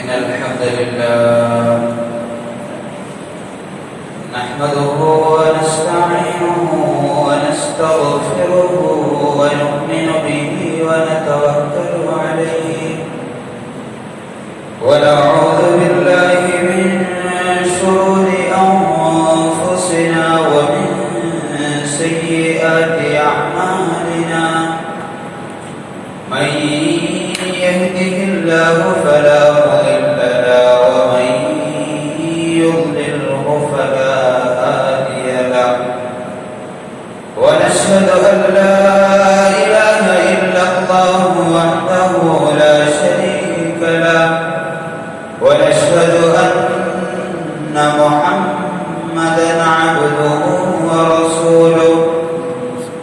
إن الحمد لله نحمده ونستعينه ونستغفره ونؤمن به ونتوكل عليه ونعوذ بالله من شرور أنفسنا ومن سيئات أعمالنا من يهده الله فلا مضل له ومن يضلله فلا هادي له ونشهد أن لا إله إلا الله وحده لا شريك له ونشهد أن محمدا عبده ورسوله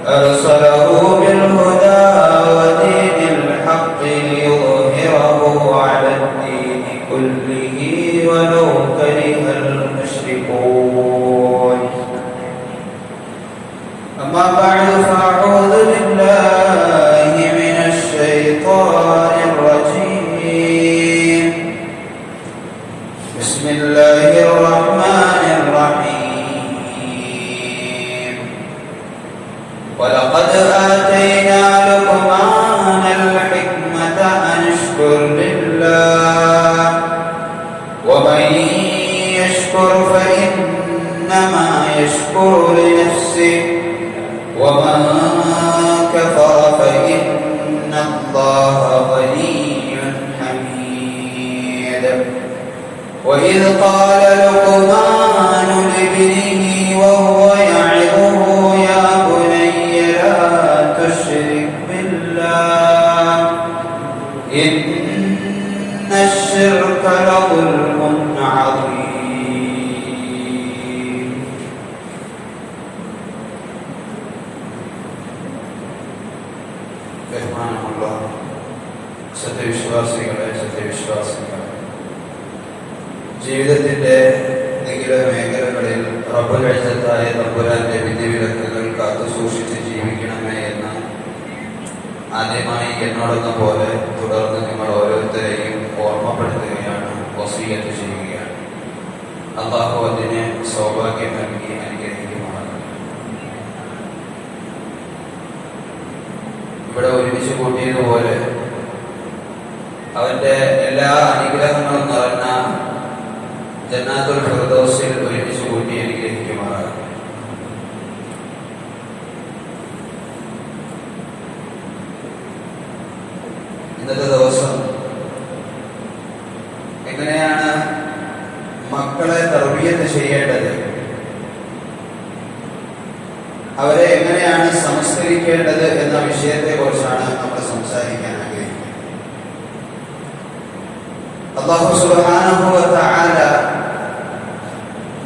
أرسله بالهدى ودين الحق ليظهره على الدين كله ولو كره المشركون أما بعد فأعوذ بالله من الشيطان الرجيم بسم الله الرحمن الرحيم ولقد آتينا لقمان الحكمة أن اشكر لله ومن يشكر فإنما يشكر لنفسه ومن كفر فإن الله غني حميد وإذ قال لقمان لابنه وهو يعظه يا بني لا تشرك بالله إن الشرك لظلم عظيم ബഹുമാനമുള്ള സത്യവിശ്വാസികളെ സത്യവിശ്വാസികളെ ജീവിതത്തിന്റെ നിഖില മേഖലകളിൽ റബ്ബുൽ ഇസ്സത്തായ തമ്പുരാന്റെ വിധിവിലക്കുകൾ കാത്തു സൂക്ഷിച്ച് ജീവിക്കണമേ എന്ന് ആദ്യമായി എന്നോടെന്ന പോലെ തുടർന്ന് നിങ്ങൾ ഓരോരുത്തരെയും ഓർമ്മപ്പെടുത്തുകയാണ്, വസിയ്യത്ത് ചെയ്യുകയാണ്. അല്ലാഹു അതിന് സൗഭാഗ്യം നൽകി അനുഗ്രഹിക്കുമാണ്. ഇവിടെ ഒരുമിച്ച് കൂട്ടിയതുപോലെ അവന്റെ എല്ലാ അനുഗ്രഹങ്ങളും നിറഞ്ഞ ജന്നാത്തുൽ ഫിർദൗസിൽ ഒരുമിച്ച് കൂട്ടി അനുഗ്രഹിക്കുമാറാണ്. ഇന്നത്തെ ദിവസം എങ്ങനെയാണ് മക്കളെ തർബിയത്ത് ചെയ്യേണ്ടത്, അവരെ എങ്ങനെയാണ് സംസ്കരിക്കേണ്ടത് എന്ന വിഷയത്തെ കുറിച്ചാണ് നമ്മൾ സംസാരിക്കാൻ ആഗ്രഹിക്കുന്നത്. അല്ലാഹു സുബ്ഹാനഹു വ തആല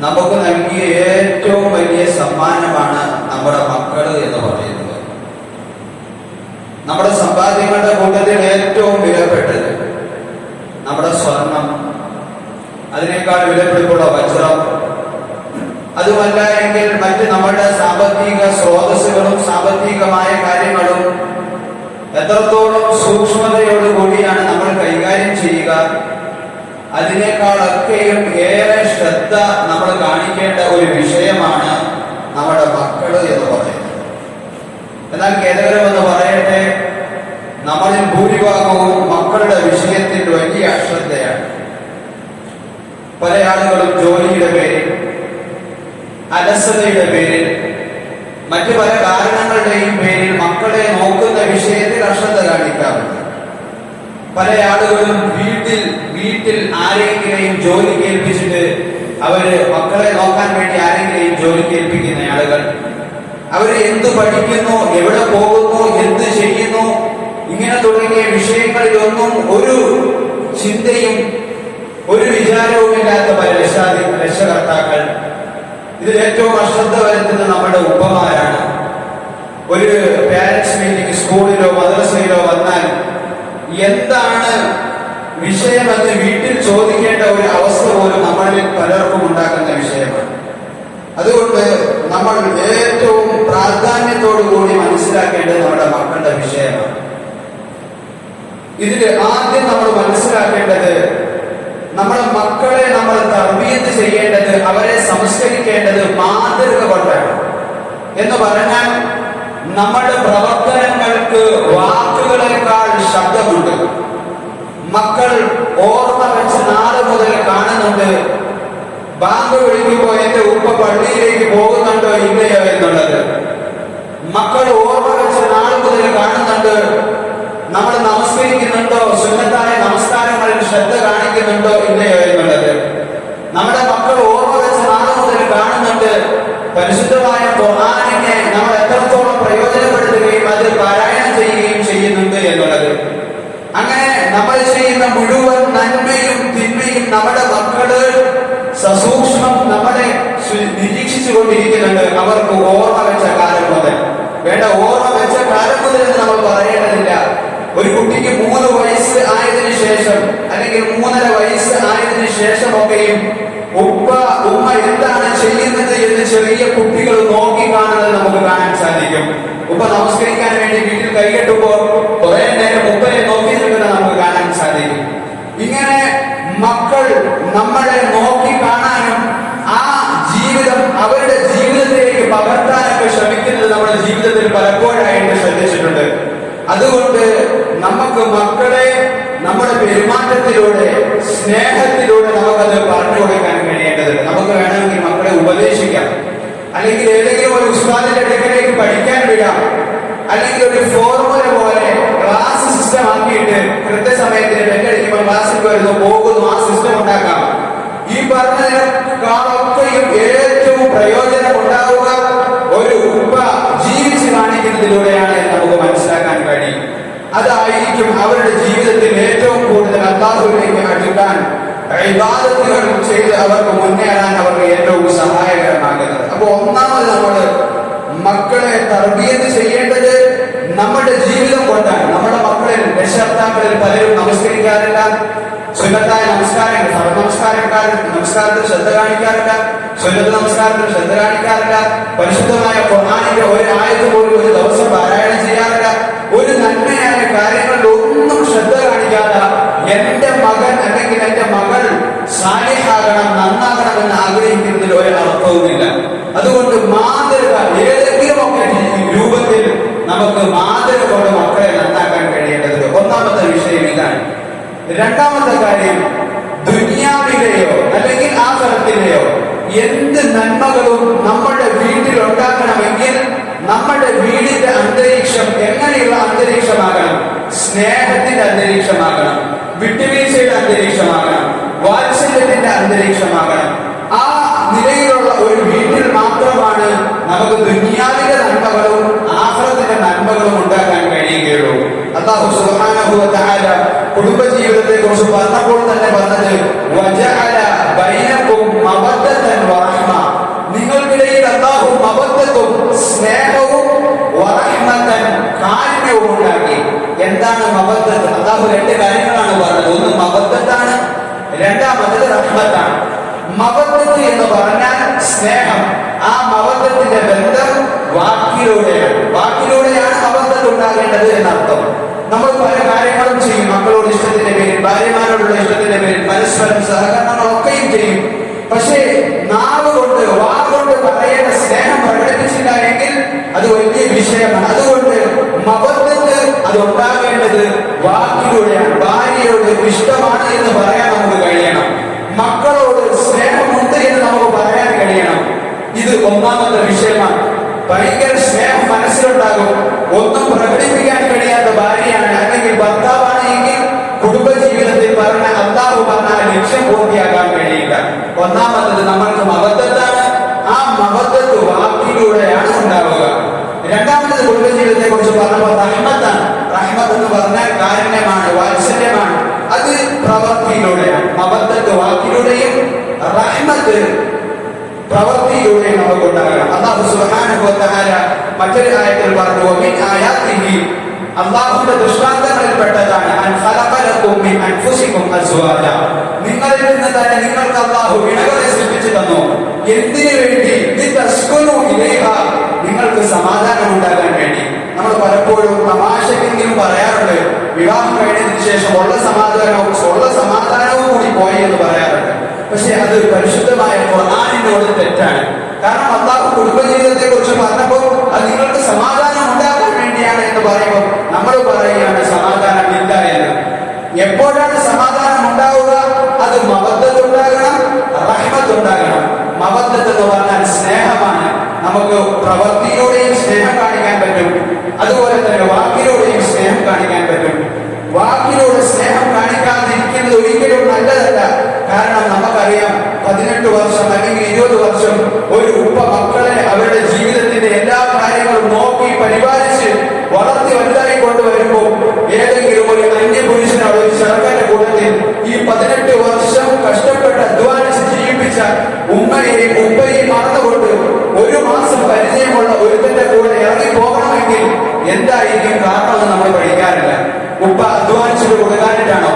നമുക്ക് നൽകിയ ഏറ്റവും വലിയ സമ്മാനമാണ് നമ്മുടെ മക്കൾ എന്ന് പറയുന്നത്. നമ്മുടെ സമ്പാദ്യങ്ങളുടെ കൂട്ടത്തിൽ ഏറ്റവും വിലപ്പെട്ടത് നമ്മുടെ സ്വർണം, അതിനേക്കാൾ വിലപിടിപ്പുള്ള വജ്രം, അതുമല്ല എങ്കിൽ മറ്റ് നമ്മുടെ സാമ്പത്തിക സ്രോതസ്സുകളും സാമ്പത്തികമായ കാര്യങ്ങളും എത്രത്തോളം സൂക്ഷ്മതയോടുകൂടിയാണ് നമ്മൾ കൈകാര്യം ചെയ്യുക, അതിനേക്കാളൊക്കെയും ഏറെ ശ്രദ്ധ നമ്മൾ കാണിക്കേണ്ട ഒരു വിഷയമാണ് നമ്മുടെ മക്കള് എന്ന് പറയുന്നത്. എന്നാൽ ഖേദകരമെന്ന് പറയട്ടെ, നമ്മളിൽ ഭൂരിഭാഗവും മക്കളുടെ വിഷയത്തിൽ വലിയ അശ്രദ്ധയാണ്. പല ആളുകളും ജോലിയുടെ പേരിൽ, അലസതയുടെ പേരിൽ, മറ്റു പല കാരണങ്ങളുടെയും പേരിൽ മക്കളെ നോക്കുന്ന വിഷയത്തിൽ അശ്രദ്ധ കാണിക്കാറുണ്ട്. പല ആളുകളും വീട്ടിൽ ആരെങ്കിലും ജോലി കേൾപ്പിച്ചിട്ട് അവര് മക്കളെ നോക്കാൻ വേണ്ടി ആരെങ്കിലും ജോലി കേൾപ്പിക്കുന്ന ആളുകൾ, അവര് എന്ത് പഠിക്കുന്നു, എവിടെ പോകുന്നു, എന്ത് ചെയ്യുന്നു, ഇങ്ങനെ തുടങ്ങിയ വിഷയങ്ങളിലൊന്നും ഒരു ചിന്തയും ഒരു വിചാരവുമില്ലാത്ത പല രക്ഷകർത്താക്കൾ. ഇതിൽ ഏറ്റവും അശ്രദ്ധ വരുത്തുന്ന നമ്മുടെ ഉപ്പമാരാണ്. ഒരു പാരന്റ്സ് മീറ്റിംഗ് സ്കൂളിലോ മദ്രസയിലോ വന്നാൽ എന്താണ് വിഷയമെന്ന് വീട്ടിൽ ചോദിക്കേണ്ട ഒരു അവസ്ഥ പോലും നമ്മളിൽ പലർക്കും ഉണ്ടാക്കുന്ന വിഷയമാണ്. അതുകൊണ്ട് നമ്മൾ ഏറ്റവും പ്രാധാന്യത്തോടു കൂടി മനസ്സിലാക്കേണ്ടത് നമ്മുടെ മക്കളുടെ വിഷയമാണ്. ഇതിൽ ആദ്യം നമ്മൾ മനസ്സിലാക്കേണ്ടത് നമ്മുടെ മക്കളെ നമ്മൾ തർബീയത്ത് ചെയ്യേണ്ടത്, അവരെ സംസ്കരിക്കേണ്ടത് മാതൃക കൊണ്ടാണ്. എന്ന് പറഞ്ഞാൽ നമ്മുടെ പ്രവർത്തനങ്ങൾക്ക് വാക്കുകളെക്കാൾ ശബ്ദമുണ്ട്. മക്കൾ ഓർമ്മ വെച്ച് നാളെ മുതൽ കാണുന്നുണ്ട്, ബാങ്ക് വിളിക്കുമ്പോൾ എന്റെ ഉപ്പ പള്ളിയിലേക്ക് പോകുന്നുണ്ടോ ഇല്ലയോ എന്നുള്ളത്. മക്കൾ ഓർമ്മ വെച്ച് നാളെ മുതൽ കാണുന്നുണ്ട്, നമ്മൾ നമസ്കരിക്കുന്നുണ്ടോ, സുന്നത്തായ നമസ്കാരങ്ങളിൽ ശ്രദ്ധ കാണിക്കുന്നുണ്ടോ ഇല്ലയോ എന്നുള്ളത്. നമ്മുടെ മക്കൾ ഓർമ്മ വെച്ച് നാളെ മുതൽ കാണുന്നുണ്ട്, പരിശുദ്ധമായ ഖുർആനിനെ നമ്മൾ എത്രത്തോളം പ്രയോജനപ്പെടുത്തുകയും അത് പാരായണം ചെയ്യുകയും ചെയ്യുന്നുണ്ട് എന്നുള്ളത്. അങ്ങനെ നമ്മൾ ചെയ്യുന്ന മുഴുവൻ നന്മയും തിന്മയും നമ്മുടെ മക്കള് സസൂക്ഷ്മം നമ്മളെ നിരീക്ഷിച്ചു കൊണ്ടിരിക്കുന്നുണ്ട്. അവർക്ക് ഓർമ്മ വെച്ച കാലം മുതൽ, വേണ്ട ഓർമ്മ വെച്ച കാലം മുതൽ എന്ന് നമ്മൾ പറയേണ്ടതില്ല. ഒരു കുട്ടിക്ക് 3 വയസ്സ് ആയതിനു ശേഷം അല്ലെങ്കിൽ 3.5 വയസ്സ് ആയതിനു ശേഷമൊക്കെയും ഉപ്പ ഉമ്മ എന്താണ് ചെയ്യുന്നത് എന്ന് ചെറിയ കുട്ടികൾ നോക്കി കാണുന്നത് നമുക്ക് കാണാൻ സാധിക്കും. ഉപ്പ നമസ്കരിക്കാൻ വേണ്ടി വീട്ടിൽ കൈകെട്ടുമ്പോൾ കുറെ നേരം ഉപ്പയെ നോക്കി നിൽക്കുന്നത് നമുക്ക് കാണാൻ സാധിക്കും. ഇങ്ങനെ മക്കൾ നമ്മളെ നോക്കി കാണാനും ആ ജീവിതം അവരുടെ ജീവിതത്തിലേക്ക് പകർത്താനൊക്കെ ശ്രമിക്കുന്നത് നമ്മുടെ ജീവിതത്തിൽ പലപ്പോഴായിട്ട് ശ്രദ്ധിച്ചിട്ടുണ്ട്. അതുകൊണ്ട് നമുക്ക് മക്കളെ നമ്മുടെ പെരുമാറ്റത്തിലൂടെ, സ്നേഹത്തിലൂടെ നമുക്കത് പറഞ്ഞു കൊടുക്കാൻ കഴിയേണ്ടതുണ്ട്. നമുക്ക് വേണമെങ്കിൽ മക്കളെ ഉപദേശിക്കാം, അല്ലെങ്കിൽ ഏതെങ്കിലും ഒരു ഉസ്താദിന്റെ അടുക്കലേക്ക് പഠിക്കാൻ വിടാം, അല്ലെങ്കിൽ ഒരു ഫോർമുല പോലെ ക്ലാസ് സിസ്റ്റം ആക്കിയിട്ട് കൃത്യസമയത്തിന് ബെല്ലടിക്കുമ്പോൾ ക്ലാസ്സിൽ വരുന്നു പോകുന്നു, ആ സിസ്റ്റം ഉണ്ടാക്കാം. ഈ പറഞ്ഞതിനേക്കാളൊക്കെയും ഏറ്റവും പ്രയോജനം ഉണ്ടാവുക ഒരു ഉപ്പ ജീവിച്ച് കാണിക്കുന്നതിലൂടെയാണ് എന്ന് നമുക്ക് മനസ്സിലാക്കാൻ കഴിയും. അതായിരിക്കും അവരുടെ ജീവിതത്തിൽ ഏറ്റവും കൂടുതൽ അല്ലാഹുവിലേക്ക് അടുക്കാൻ, ഇബാദത്തുകൾ ചെയ്ത് അവർക്ക് മുന്നേറാൻ അവർക്ക് ഏറ്റവും സഹായകരമാകുന്നത്. അപ്പൊ ഒന്നാമത് നമ്മൾ മക്കളെ തർബിയത്ത് ചെയ്യേണ്ടത് നമ്മുടെ ജീവിതം കൊണ്ടാണ്. നമ്മുടെ മക്കളിൽ രക്ഷകർത്താക്കളിൽ പലരും നമസ്കരിക്കാറില്ല, സുന്നത്തായ നമസ്കാരങ്ങൾ, നമസ്കാരത്തിൽ ശ്രദ്ധ കാണിക്കാറില്ല, സുന്നത്ത് നമസ്കാരത്തിൽ ശ്രദ്ധ കാണിക്കാറില്ല, പരിശുദ്ധമായ ഖുർആനിന്റെ ഒരു ആയത്ത് പോലും ഒരു ദിവസം പാരായണം ചെയ്യാറില്ല, ഒരു നന്മയായ കാര്യങ്ങളിൽ ഒന്നും ശ്രദ്ധ കാണിക്കാതെ എന്റെ മകൻ അല്ലെങ്കിൽ എന്റെ മകൾ സാലിഹാകണം, നന്നാകണമെന്ന് ആഗ്രഹിക്കുന്നതിൽ ഒരു അർത്ഥവുമില്ല. അതുകൊണ്ട് മാതൃക ഏതെങ്കിലും ഒക്കെ രൂപത്തിൽ നമുക്ക് മാതൃക കൊണ്ട് മക്കളെ നന്നാക്കാൻ കഴിയേണ്ടത് ഒന്നാമത്തെ വിഷയം ഇതാണ്. രണ്ടാമത്തെ കാര്യം, ദുനിയാവിലെയോ അല്ലെങ്കിൽ ആഖിറത്തിലെയോ എന്ത് നന്മകളും നമ്മുടെ വീട്ടിൽ ഉണ്ടാക്കണമെങ്കിൽ നമ്മുടെ വീടിന്റെ അന്തരീക്ഷം എങ്ങനെയുള്ള അന്തരീക്ഷമാകണം? സ്നേഹത്തിന്റെ അന്തരീക്ഷമാകണം, വിട്ടുവീഴ്ചയുടെ അന്തരീക്ഷമാകണം, വാത്സല്യത്തിന്റെ അന്തരീക്ഷമാകണം. ആ നിലയിലുള്ള ഒരു വീട്ടിൽ മാത്രമാണ് നമുക്ക് ദുനിയാവിന്റെ നന്മകളും ആഖിറത്തിന്റെ നന്മകളും ഉണ്ടാക്കാൻ കഴിയുകയുള്ളൂ. അല്ലാഹു സുബ്ഹാനഹു വ തആല കുടുംബജീവിതത്തെ കുറിച്ച് പറഞ്ഞപ്പോൾ തന്നെ പറഞ്ഞത് വജഅല ബൈനകും മവദ്ദതൻ വറഹ്മ, നിങ്ങൾക്കിടയിൽ അല്ലാഹു മവദ്ദത്തും സ്നേഹവും വറഹ്മതൻ കാരുണ്യവും ഉണ്ടാക്കി. എന്താണ് മവദ്ദത്ത്? അല്ലാഹു 2 കാര്യങ്ങളാണ് പറഞ്ഞത്. ഒന്ന് മവദ്ദത്താണ്, രണ്ടാമത് റഹ്മത്താണ്. മവദ്ദത്ത് എന്ന് പറഞ്ഞാൽ സ്നേഹം. ആ മവദ്ദത്തിന്റെ ബന്ധം വാക്കിലൂടെയാണ് മവദ്ദത്ത് ഉണ്ടാകേണ്ടത് എന്നർത്ഥം. നമ്മൾ പല കാര്യങ്ങളും ചെയ്യും, മക്കളോട് ഇഷ്ടത്തിന്റെ പേരിൽ, ഭാര്യമാരോടുള്ള ഇഷ്ടത്തിന്റെ പേരിൽ പരസ്പരം സഹകരണങ്ങളൊക്കെയും ചെയ്യും. പക്ഷേ നാവ് കൊണ്ട്, വാഗുകൊണ്ട് പറയേണ്ട സ്നേഹം പ്രകടിപ്പിച്ചില്ല എങ്കിൽ അത് വലിയ വിഷയമാണ്. അതുകൊണ്ട് മവദ്ദത്ത് അത് ഉണ്ടാകേണ്ടത് വാക്കിലൂടെയാണ്. ഭാര്യയോട് ഇഷ്ടമാണ് എന്ന് പറയാൻ നമുക്ക് കഴിയണം, മക്കളോട് സ്നേഹമുണ്ട് എന്ന് നമുക്ക് പറയാൻ കഴിയണം. ഇത് ഒന്നാമത്തെ വിഷയമാണ്. ഭയങ്കര സ്നേഹം മനസ്സിലുണ്ടാകും, ഒന്നും പ്രകടിപ്പിക്കാൻ കഴിയാത്ത ഭാര്യയാണ് അല്ലെങ്കിൽ ഭർത്താവാണ് എങ്കിൽ കുടുംബജീവിതത്തിൽ പറഞ്ഞ അല്ലാഹു പറഞ്ഞ ലക്ഷ്യം പൂർത്തിയാക്കാൻ കഴിയില്ല. ഒന്നാമത്തത് നമ്മൾക്ക് മവദ്ദത്താണ്. ആ മവദ്ദത്ത് വാക്കിലൂടെയാണ് ഉണ്ടാവുക. രണ്ടാമത്തത് കുടുംബജീവിതത്തെ കുറിച്ച് പറഞ്ഞപ്പോൾ റഹ്മത്താണ്. റഹ്മത്ത് എന്ന് പറഞ്ഞാൽ കാരുണ്യമാണ്, വാത്സല്യമാണ്. അത് പ്രവൃത്തിയിലൂടെയാണ്. മവദ്ദത്ത് വാക്കിലൂടെയും റഹ്മത്ത് പ്രവൃത്തിയിലൂടെയും നമുക്ക് ഉണ്ടാകണം. അല്ലാഹു സുബ്ഹാനഹു വ തആല മറ്റൊരു ആയത്തിൽ പറഞ്ഞു, വമിൻ ആയാതിഹി, അല്ലാഹുവിന്റെ ദൃഷ്ടാന്തങ്ങളിൽപ്പെട്ടതാണ് അൻ ഖലഖ ലക്കും മിൻ അൻഫുസികും അസ്വാജ, നിങ്ങളിൽ നിന്ന് തന്നെ നിങ്ങൾക്ക് അല്ലാഹു ഇണകളെ സൃഷ്ടിച്ചു തന്നു. എന്തിനു വേണ്ടി? ലിതസ്കുനു ഇലൈഹ, നിങ്ങൾക്ക് സമാധാനം ഉണ്ടാകാൻ വേണ്ടി. നമ്മൾ പലപ്പോഴും തമാശക്കെങ്കിലും പറയാറുണ്ട്, വിവാഹം കഴിഞ്ഞതിന് ശേഷം ഉള്ള സമാധാനവും കൂടി പോയി എന്ന് പറയാറുണ്ട്. പക്ഷെ അത് പരിശുദ്ധമായ ഖുർആനിനോട് തെറ്റാണ്. കാരണം അള്ളാഹു കുടുംബജീവിതത്തെ കുറിച്ച് പറഞ്ഞപ്പോൾ അത് നിങ്ങൾക്ക് സമാധാനം ഉണ്ടാക്കാൻ വേണ്ടിയാണ് എന്ന് പറയുമ്പോൾ നമ്മൾ പറയുകയാണ് സമാധാനം ഇല്ല എന്ന്. എപ്പോഴാണ് സമാധാനം ഉണ്ടാവുക? അത് മവദ്ദത്ത് ഉണ്ടാകണം, റഹ്മത്ത് ഉണ്ടാകണം. മവദ്ദത്ത് എന്ന് പറഞ്ഞാൽ സ്നേഹമാണ്. നമുക്ക് പ്രവൃത്തിയിലൂടെയും സ്നേഹം കാണിക്കാൻ പറ്റും, അതുപോലെ തന്നെ വാക്കിലൂടെയും സ്നേഹം കാണിക്കാൻ പറ്റും. വാക്കിലൂടെ സ്നേഹം കാണിക്കാതിരിക്കുന്നത് ഒരിക്കലും നല്ലതല്ല. കാരണം നമുക്കറിയാം 18 വർഷം അല്ലെങ്കിൽ 20 വർഷം ഒരു ഉപ്പ മക്കളെ അവരുടെ ജീവിതത്തിന്റെ എല്ലാ കാര്യങ്ങളും നോക്കി പരിപാലിച്ച് വളർത്തി വലുതായി കൊണ്ടുവരുമ്പോൾ ഏതെങ്കിലും ഒരു അന്യപുരുഷനോ ഒരു ചെറുക്കന്റെ കൂട്ടത്തിൽ ഈ 18 വർഷം കഷ്ടപ്പെട്ട് അധ്വാനിച്ച് ജീവിപ്പിച്ച ഉമ്മയെയും ഉപ്പയെയും മറന്നുകൊണ്ട് 1 മാസം പരിചയമുള്ള ഒരുത്തന്റെ കൂടെ ഇറങ്ങി പോകണമെങ്കിൽ എന്തായിരിക്കും കാരണമെന്ന് നമ്മൾ പഠിക്കാറില്ല. ഉപ്പ അധ്വാനിച്ചു കൊടുക്കാനായിട്ടാണോ?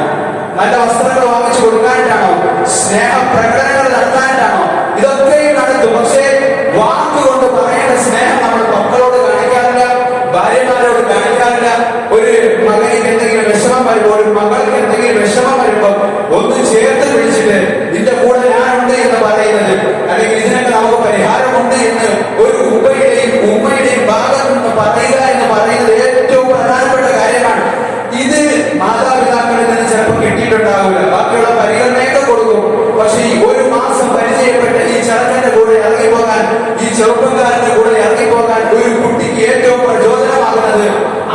നല്ല വസ്ത്രങ്ങൾ വാങ്ങിച്ചു കൊടുക്കാനായിട്ടാണോ? സ്നേഹ പ്രകടനങ്ങൾ നടത്താനായിട്ടാണോ? ഇതൊക്കെയും നടത്തും. പക്ഷേ വാക്കുകൊണ്ട് പറയേണ്ട സ്നേഹം നമ്മൾ മക്കളോട് കാണിക്കാറില്ല, ഭാര്യമാരോട് കാണിക്കാറില്ല. ഒരു മകനിക്ക് എന്തെങ്കിലും വിഷമം വരുമ്പോൾ, ഒരു മകൾക്ക് എന്തെങ്കിലും വിഷമം വരുമ്പോൾ ഒന്ന് ചേർത്ത് പിടിച്ചിട്ട് നിന്റെ കൂടെ ഞാനുണ്ട് എന്ന് പറയുന്നത്, അല്ലെങ്കിൽ ഇതിനൊക്കെ നമുക്ക് പരിഹാരമുണ്ട് എന്ന് ഒരു ഉപ്പയുടെയും ഉമ്മയുടെയും ഭാഗത്ത് നിന്ന് പറയുക എന്ന് പറയുന്നത് ഏറ്റവും പ്രധാനപ്പെട്ട കാര്യമാണ്. ഇത് മാതാപിതാക്കളിൽ നിന്ന് ചിലപ്പോൾ കിട്ടിയിട്ടുണ്ടാവില്ല. ബാക്കിയുള്ള പരിഗണനയൊക്കെ കൊടുക്കും. പക്ഷേ ഈ 1 മാസം പരിചയപ്പെട്ട ഈ ചെറുക്കന്റെ കൂടെ ഇറങ്ങിപ്പോകാൻ, ഈ ചെറുപ്പക്കാരന്റെ കൂടെ ഇറങ്ങിപ്പോകാൻ ഒരു കുട്ടിക്ക് ഏറ്റവും പ്രചോദനമാകുന്നത്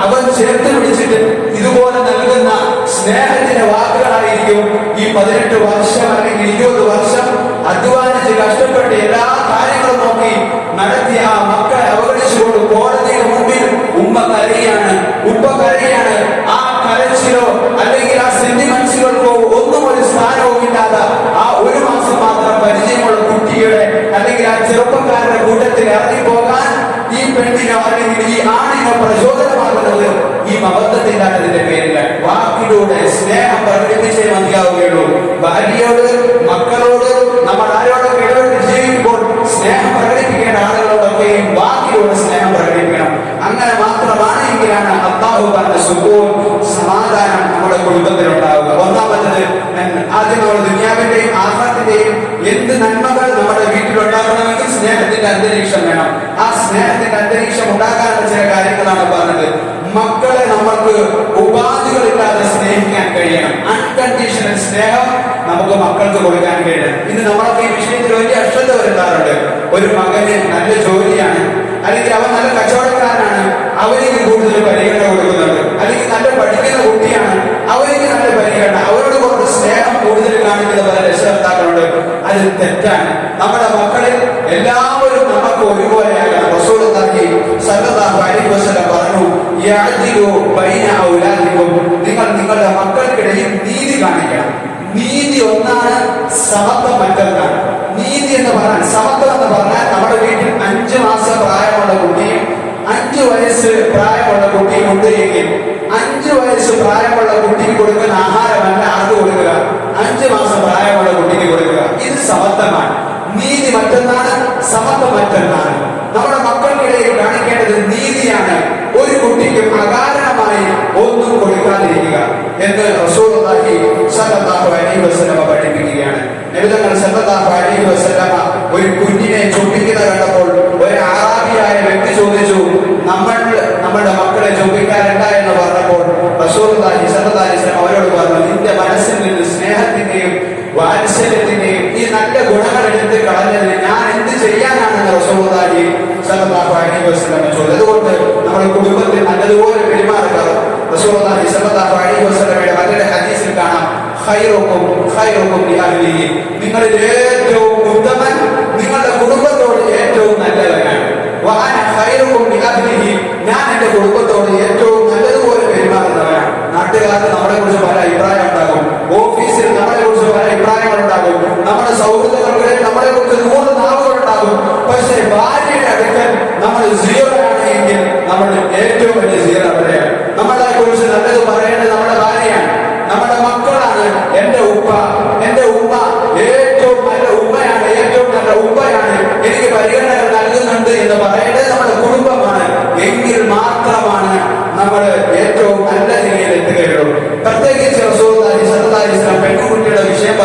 അവൻ ചേർത്ത് പിടിച്ചിട്ട് ഇതുപോലെ നൽകുന്ന സ്നേഹത്തിന്റെ വാക്കുകളായിരിക്കും. ഈ 18 വർഷം അല്ലെങ്കിൽ 20 വർഷം അധ്വാനിച്ച് കഷ്ടപ്പെട്ട് എല്ലാ കാര്യങ്ങളും നോക്കി നടത്തിയ ആ മക്കളെ അവഗണിച്ചുകൊണ്ട് കോടതിയുടെ മുമ്പിൽ ഉമ്മ കരയാണ്, ഉപ്പ കരയാണ്. ആ കരച്ചിലോ അല്ലെങ്കിൽ ആ സെന്റിമെന്റ്സുകൾക്കോ ഒന്നും ഒരു സ്ഥാനവും ഇല്ലാതെ ആ 1 മാസം മാത്രം പരിചയമുള്ള കുട്ടിയുടെ അല്ലെങ്കിൽ ആ ചെറുപ്പക്കാരുടെ കൂട്ടത്തിൽ ഇറങ്ങിപ്പോകാൻ ഈ പെണ്ണിനോ അല്ലെങ്കിൽ ഈ ആണിനോ പ്രചോദനമാകുന്നത് ഈ മബദ്ധത്തില്ലാത്തതിന്റെ പേരിലാണ്. വാക്കിലൂടെ സ്നേഹം പ്രകടിപ്പിച്ചേ മതിയാവുകയുള്ളൂ. ഭാര്യയോട്, മക്കളോട്, നമ്മൾ ആരോടൊക്കെ ഇടപെട്ട് ജീവിക്കുമ്പോൾ സ്നേഹം പ്രകടിപ്പിക്കേണ്ട ആളുകളോടൊക്കെയും വാക്കിലൂടെ സ്നേഹം പ്രകടിപ്പിക്കണം. അങ്ങനെ മാത്രമാണ് എങ്കിലാണ് അല്ലാഹു പറഞ്ഞ സുഖവും സമാധാനം നമ്മുടെ കുടുംബത്തിൽ ഉണ്ടാവുക. ഒന്നാമത്തത്, ആദ്യം നമ്മൾ ദുനിയാവിന്റെയും ആഖിറത്തിന്റെയും എന്ത് നന്മകൾ നമ്മുടെ വീട്ടിലുണ്ടാകണമെങ്കിൽ സ്നേഹത്തിന്റെ അന്തരീക്ഷം വേണം. ആ സ്നേഹത്തിന്റെ അന്തരീക്ഷം ഉണ്ടാകാനുള്ള ചില കാര്യങ്ങളാണ് പറഞ്ഞത്. മക്കളെ നമ്മൾക്ക് ഉപാധികളില്ലാതെ സ്നേഹിക്കാൻ കഴിയണം. അൺകണ്ടീഷണൽ സ്നേഹം നമുക്ക് മക്കൾക്ക് കൊടുക്കാൻ കഴിയണം. ഇന്ന് നമ്മളൊക്കെ ഈ വിഷയത്തിൽ വലിയ അശ്രദ്ധ വരുത്താറുണ്ട്. ഒരു മകന് നല്ല ജോലിയാണ്, അല്ലെങ്കിൽ അവൻ നല്ല കച്ചവടക്കാരനാണ്, അവർക്ക് കൂടുതൽ പരിഗണന കൊടുക്കുന്നുണ്ട്. അല്ലെങ്കിൽ നല്ല പഠിക്കുന്ന കുട്ടിയാണ്, അവർക്ക് നല്ല പരിഗണന, അവരോട് കുറച്ച് സ്നേഹം കൂടുതൽ കാണിക്കുന്ന പല രക്ഷകർത്താക്കളുണ്ട്. അത് തെറ്റാണ്. നമ്മുടെ മക്കളിൽ എല്ലാവരും നമുക്ക് ഒരുപോലെയാകണം. റസൂലുള്ളാഹി സ്വല്ലല്ലാഹു അലൈഹി വസല്ലം പറഞ്ഞു, യഅദിലു ബൈന ഔലാദികും, നിങ്ങൾ നിങ്ങളുടെ മക്കൾക്കിടയിൽ നീതി കാണിക്കണം. നീതി ഒന്നാണ്, സമത്വം മറ്റൊന്നാണ്. നീതി എന്ന് പറഞ്ഞാൽ, സമത്വം എന്ന് പറഞ്ഞാൽ നമ്മുടെ വീട്ടിൽ 5 മാസം പ്രായമുള്ള കുട്ടിയും 5 വയസ്സ് പ്രായമുള്ള കുട്ടിയും ഉണ്ട് എങ്കിൽ 5 വയസ്സ് പ്രായമുള്ള കുട്ടിക്ക് കൊടുക്കുന്ന ആഹാരമല്ല ആർക്ക് കൊടുക്കുക, 5 മാസം പ്രായമുള്ള കുട്ടിക്ക് കൊടുക്കുക. ഇത് സമത്വമാണ്. നീതി മറ്റൊന്നാണ്, സമത്വം മറ്റൊന്നാണ്. നമ്മുടെ മക്കൾക്കിടയിൽ കാണിക്കേണ്ടത് നീതിയാണ്. ഒരു കുട്ടിക്കും അകാരണമായി ഒന്നും കൊടുക്കാതിരിക്കുക എന്ന് റസൂലുള്ളാഹി സ്വല്ലല്ലാഹു അലൈഹി വസല്ലം പഠിപ്പിക്കുകയാണ്. നബി തങ്ങൾ സ്വല്ലല്ലാഹു അലൈഹി വസല്ലം ഒരു കുഞ്ഞിനെ ചുംബിക്കുന്ന കണ്ടപ്പോൾ ഒരു അറാബിയായ വ്യക്തി ചോദിച്ചു, നമ്മുടെ മക്കളെ ചുംബിക്കാറുണ്ട എന്ന് പറഞ്ഞപ്പോൾ റസൂലുള്ളാഹി സ്വല്ലല്ലാഹു അലൈഹി വസല്ലം അവരോട് പറഞ്ഞു, നിന്റെ മനസ്സിൽ നിന്ന് സ്നേഹത്തിന്റെയും വാത്സല്യത്തിന്റെയും ഈ നല്ല ഗുണങ്ങൾ എടുത്ത് കളഞ്ഞതിന് ഞാൻ എന്ത് ചെയ്യാനാണെന്ന് റസൂലുള്ളാഹി സ്വല്ലല്ലാഹു അലൈഹി വസല്ലം ചോദിച്ചു. അതുകൊണ്ട് നമ്മുടെ കുടുംബത്തിൽ നല്ലതുപോലെ പെരുമാറുക. റസൂലുള്ളാഹി സ്വല്ലല്ലാഹു അലൈഹി വസല്ലമയുടെ മറ്റൊരു ഹദീസിൽ കാണാം, ഖൈറുക്കും ഖൈറുക്കും ലിഅഹ്ലിഹി, നിങ്ങളിൽ ഏറ്റവും ഉത്തമൻ നിങ്ങളുടെ കുടുംബത്തോട് ഏറ്റവും നല്ലവനാണ്. വഅന ഖൈറുക്കും ലിഅഹ്ലിഹി, ഞാൻ എന്റെ കുടുംബത്തോട് ഏറ്റവും നല്ലതുപോലെ പെരുമാറുന്നവനാണ്. നാട്ടുകാർക്ക് നമ്മളെ കുറിച്ച് പല അഭിപ്രായം ഉണ്ടാകും, ഓഫീസിൽ നമ്മളെ കുറിച്ച് പല അഭിപ്രായങ്ങൾ ഉണ്ടാകും, നമ്മുടെ സൗഹൃദങ്ങൾക്കിടയിൽ നമ്മളെ കുറിച്ച് 100 നാവുകൾ ഉണ്ടാകും. പക്ഷേ ഭാര്യയുടെ അടുക്കൽ നമ്മൾ 0 ആണ് എങ്കിൽ നമ്മൾ ഏറ്റവും വലിയ 0 അവിടെയാണ്. നമ്മളെ കുറിച്ച് നല്ലത് പറയേണ്ടത് നമ്മുടെ ഭാര്യയാണ്, നമ്മുടെ മക്കളാണ്. എന്റെ ഉപ്പ, എന്റെ ഉമ്മ ഏറ്റവും നല്ല ഉമ്മയാണ്, ഏറ്റവും നല്ല ഉപ്പയാണ്, എനിക്ക് പരിഗണനകൾ നൽകുന്നുണ്ട് എന്ന് പറയേണ്ടത് നമ്മുടെ കുടുംബമാണ്. എങ്കിൽ മാത്രമാണ് നമ്മൾ ഏറ്റവും നല്ല നിലയിൽ എത്തുകയുള്ളൂ. പ്രത്യേകിച്ച് റസൂലുള്ളാഹി സ്വല്ലല്ലാഹു അലൈഹി വസല്ലം പെൺകുട്ടിയുടെ വിഷയം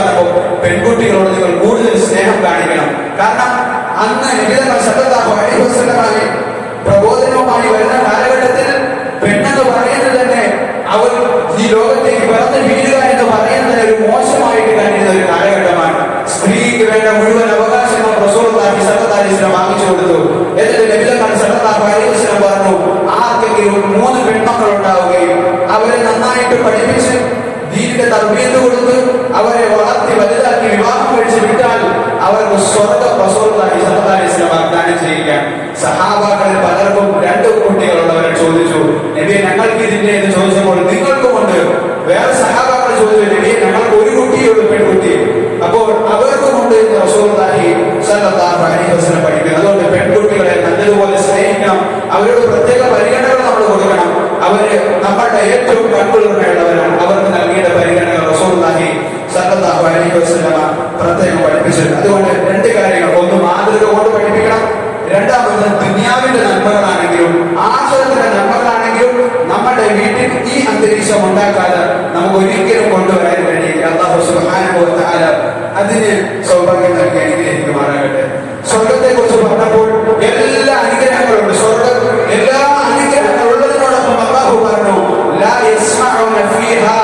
കൃത്യമായിട്ട് പഠിപ്പിച്ച് ദീനിന്റെ തർബീയത്ത് കൊടുത്ത് അവരെ വളർത്തി വലുതാക്കി വിവാഹം കഴിച്ച് വിട്ടാൽ അവർക്ക് സ്വർഗ്ഗം റസൂലുള്ളാഹി സ്വല്ലല്ലാഹു അലൈഹി വസല്ലം വാഗ്ദാനം ചെയ്യുകയാണ്. സഹാബാക്കളിൽ പലർക്കും 2 കുട്ടികളുള്ളവരെ ചോദിച്ചു, നബിയെ ഞങ്ങൾക്ക് ഇതിന്റെ എന്ന് ചോദിച്ചപ്പോൾ നിങ്ങൾക്കുമുണ്ട്. വേറെ സഹാബാക്കൾ ചോദിച്ചു, നബിയെ ഞങ്ങൾക്ക് 1 കുട്ടിയുള്ളൂ, പെൺകുട്ടി. അപ്പോൾ അവർക്കുമുണ്ട് എന്ന് റസൂലുള്ളാഹി സ്വല്ലല്ലാഹു അലൈഹി വസല്ലം പഠിക്കുന്നു. അതുകൊണ്ട് പെൺകുട്ടികളെ നല്ലതുപോലെ സ്നേഹിക്കണം, അവരോട് പ്രത്യേക പരിഗണനകൾ നമ്മൾ കൊടുക്കണം. അവര് നമ്മളുടെ ഏറ്റവും കൺകുളിർമയുള്ളവരാണ്. അവർക്ക് നൽകേണ്ട പരിഗണനകൾ റസൂലുള്ളാഹി സ്വല്ലല്ലാഹു അലൈഹി വസല്ലം പ്രത്യേകം പഠിപ്പിച്ചിട്ടുണ്ട്. അതുകൊണ്ട് 2 കാര്യങ്ങൾ: ഒന്ന് മാതൃക കൊണ്ട് പഠിപ്പിക്കണം, രണ്ടാമത് ദുനിയാവിന്റെ നന്മകളാണെങ്കിലും ആഖിറത്തിന്റെ നന്മകളാണെങ്കിലും നമ്മുടെ വീട്ടിൽ ഈ അന്തരീക്ഷം ഉണ്ടാക്കാതെ നമുക്ക് ഒരിക്കലും കൊണ്ടുവരാൻ കഴിയില്ല. അല്ലാഹു സുബ്ഹാനഹു വ തആല അതിന് സൗഭാഗ്യം നൽകി അനുഗ്രഹിക്കുമാറാകട്ടെ. സ്വർഗ്ഗത്തെ കുറിച്ച് പറഞ്ഞപ്പോൾ എല്ലാ അനുഗ്രഹങ്ങളുണ്ട്. സ്വർഗ്ഗം എല്ലാ അനുഗ്രഹങ്ങളുള്ളതിനോടൊപ്പം അല്ലാഹു പറഞ്ഞു, ലാ യസ്മഊന ഫീഹാ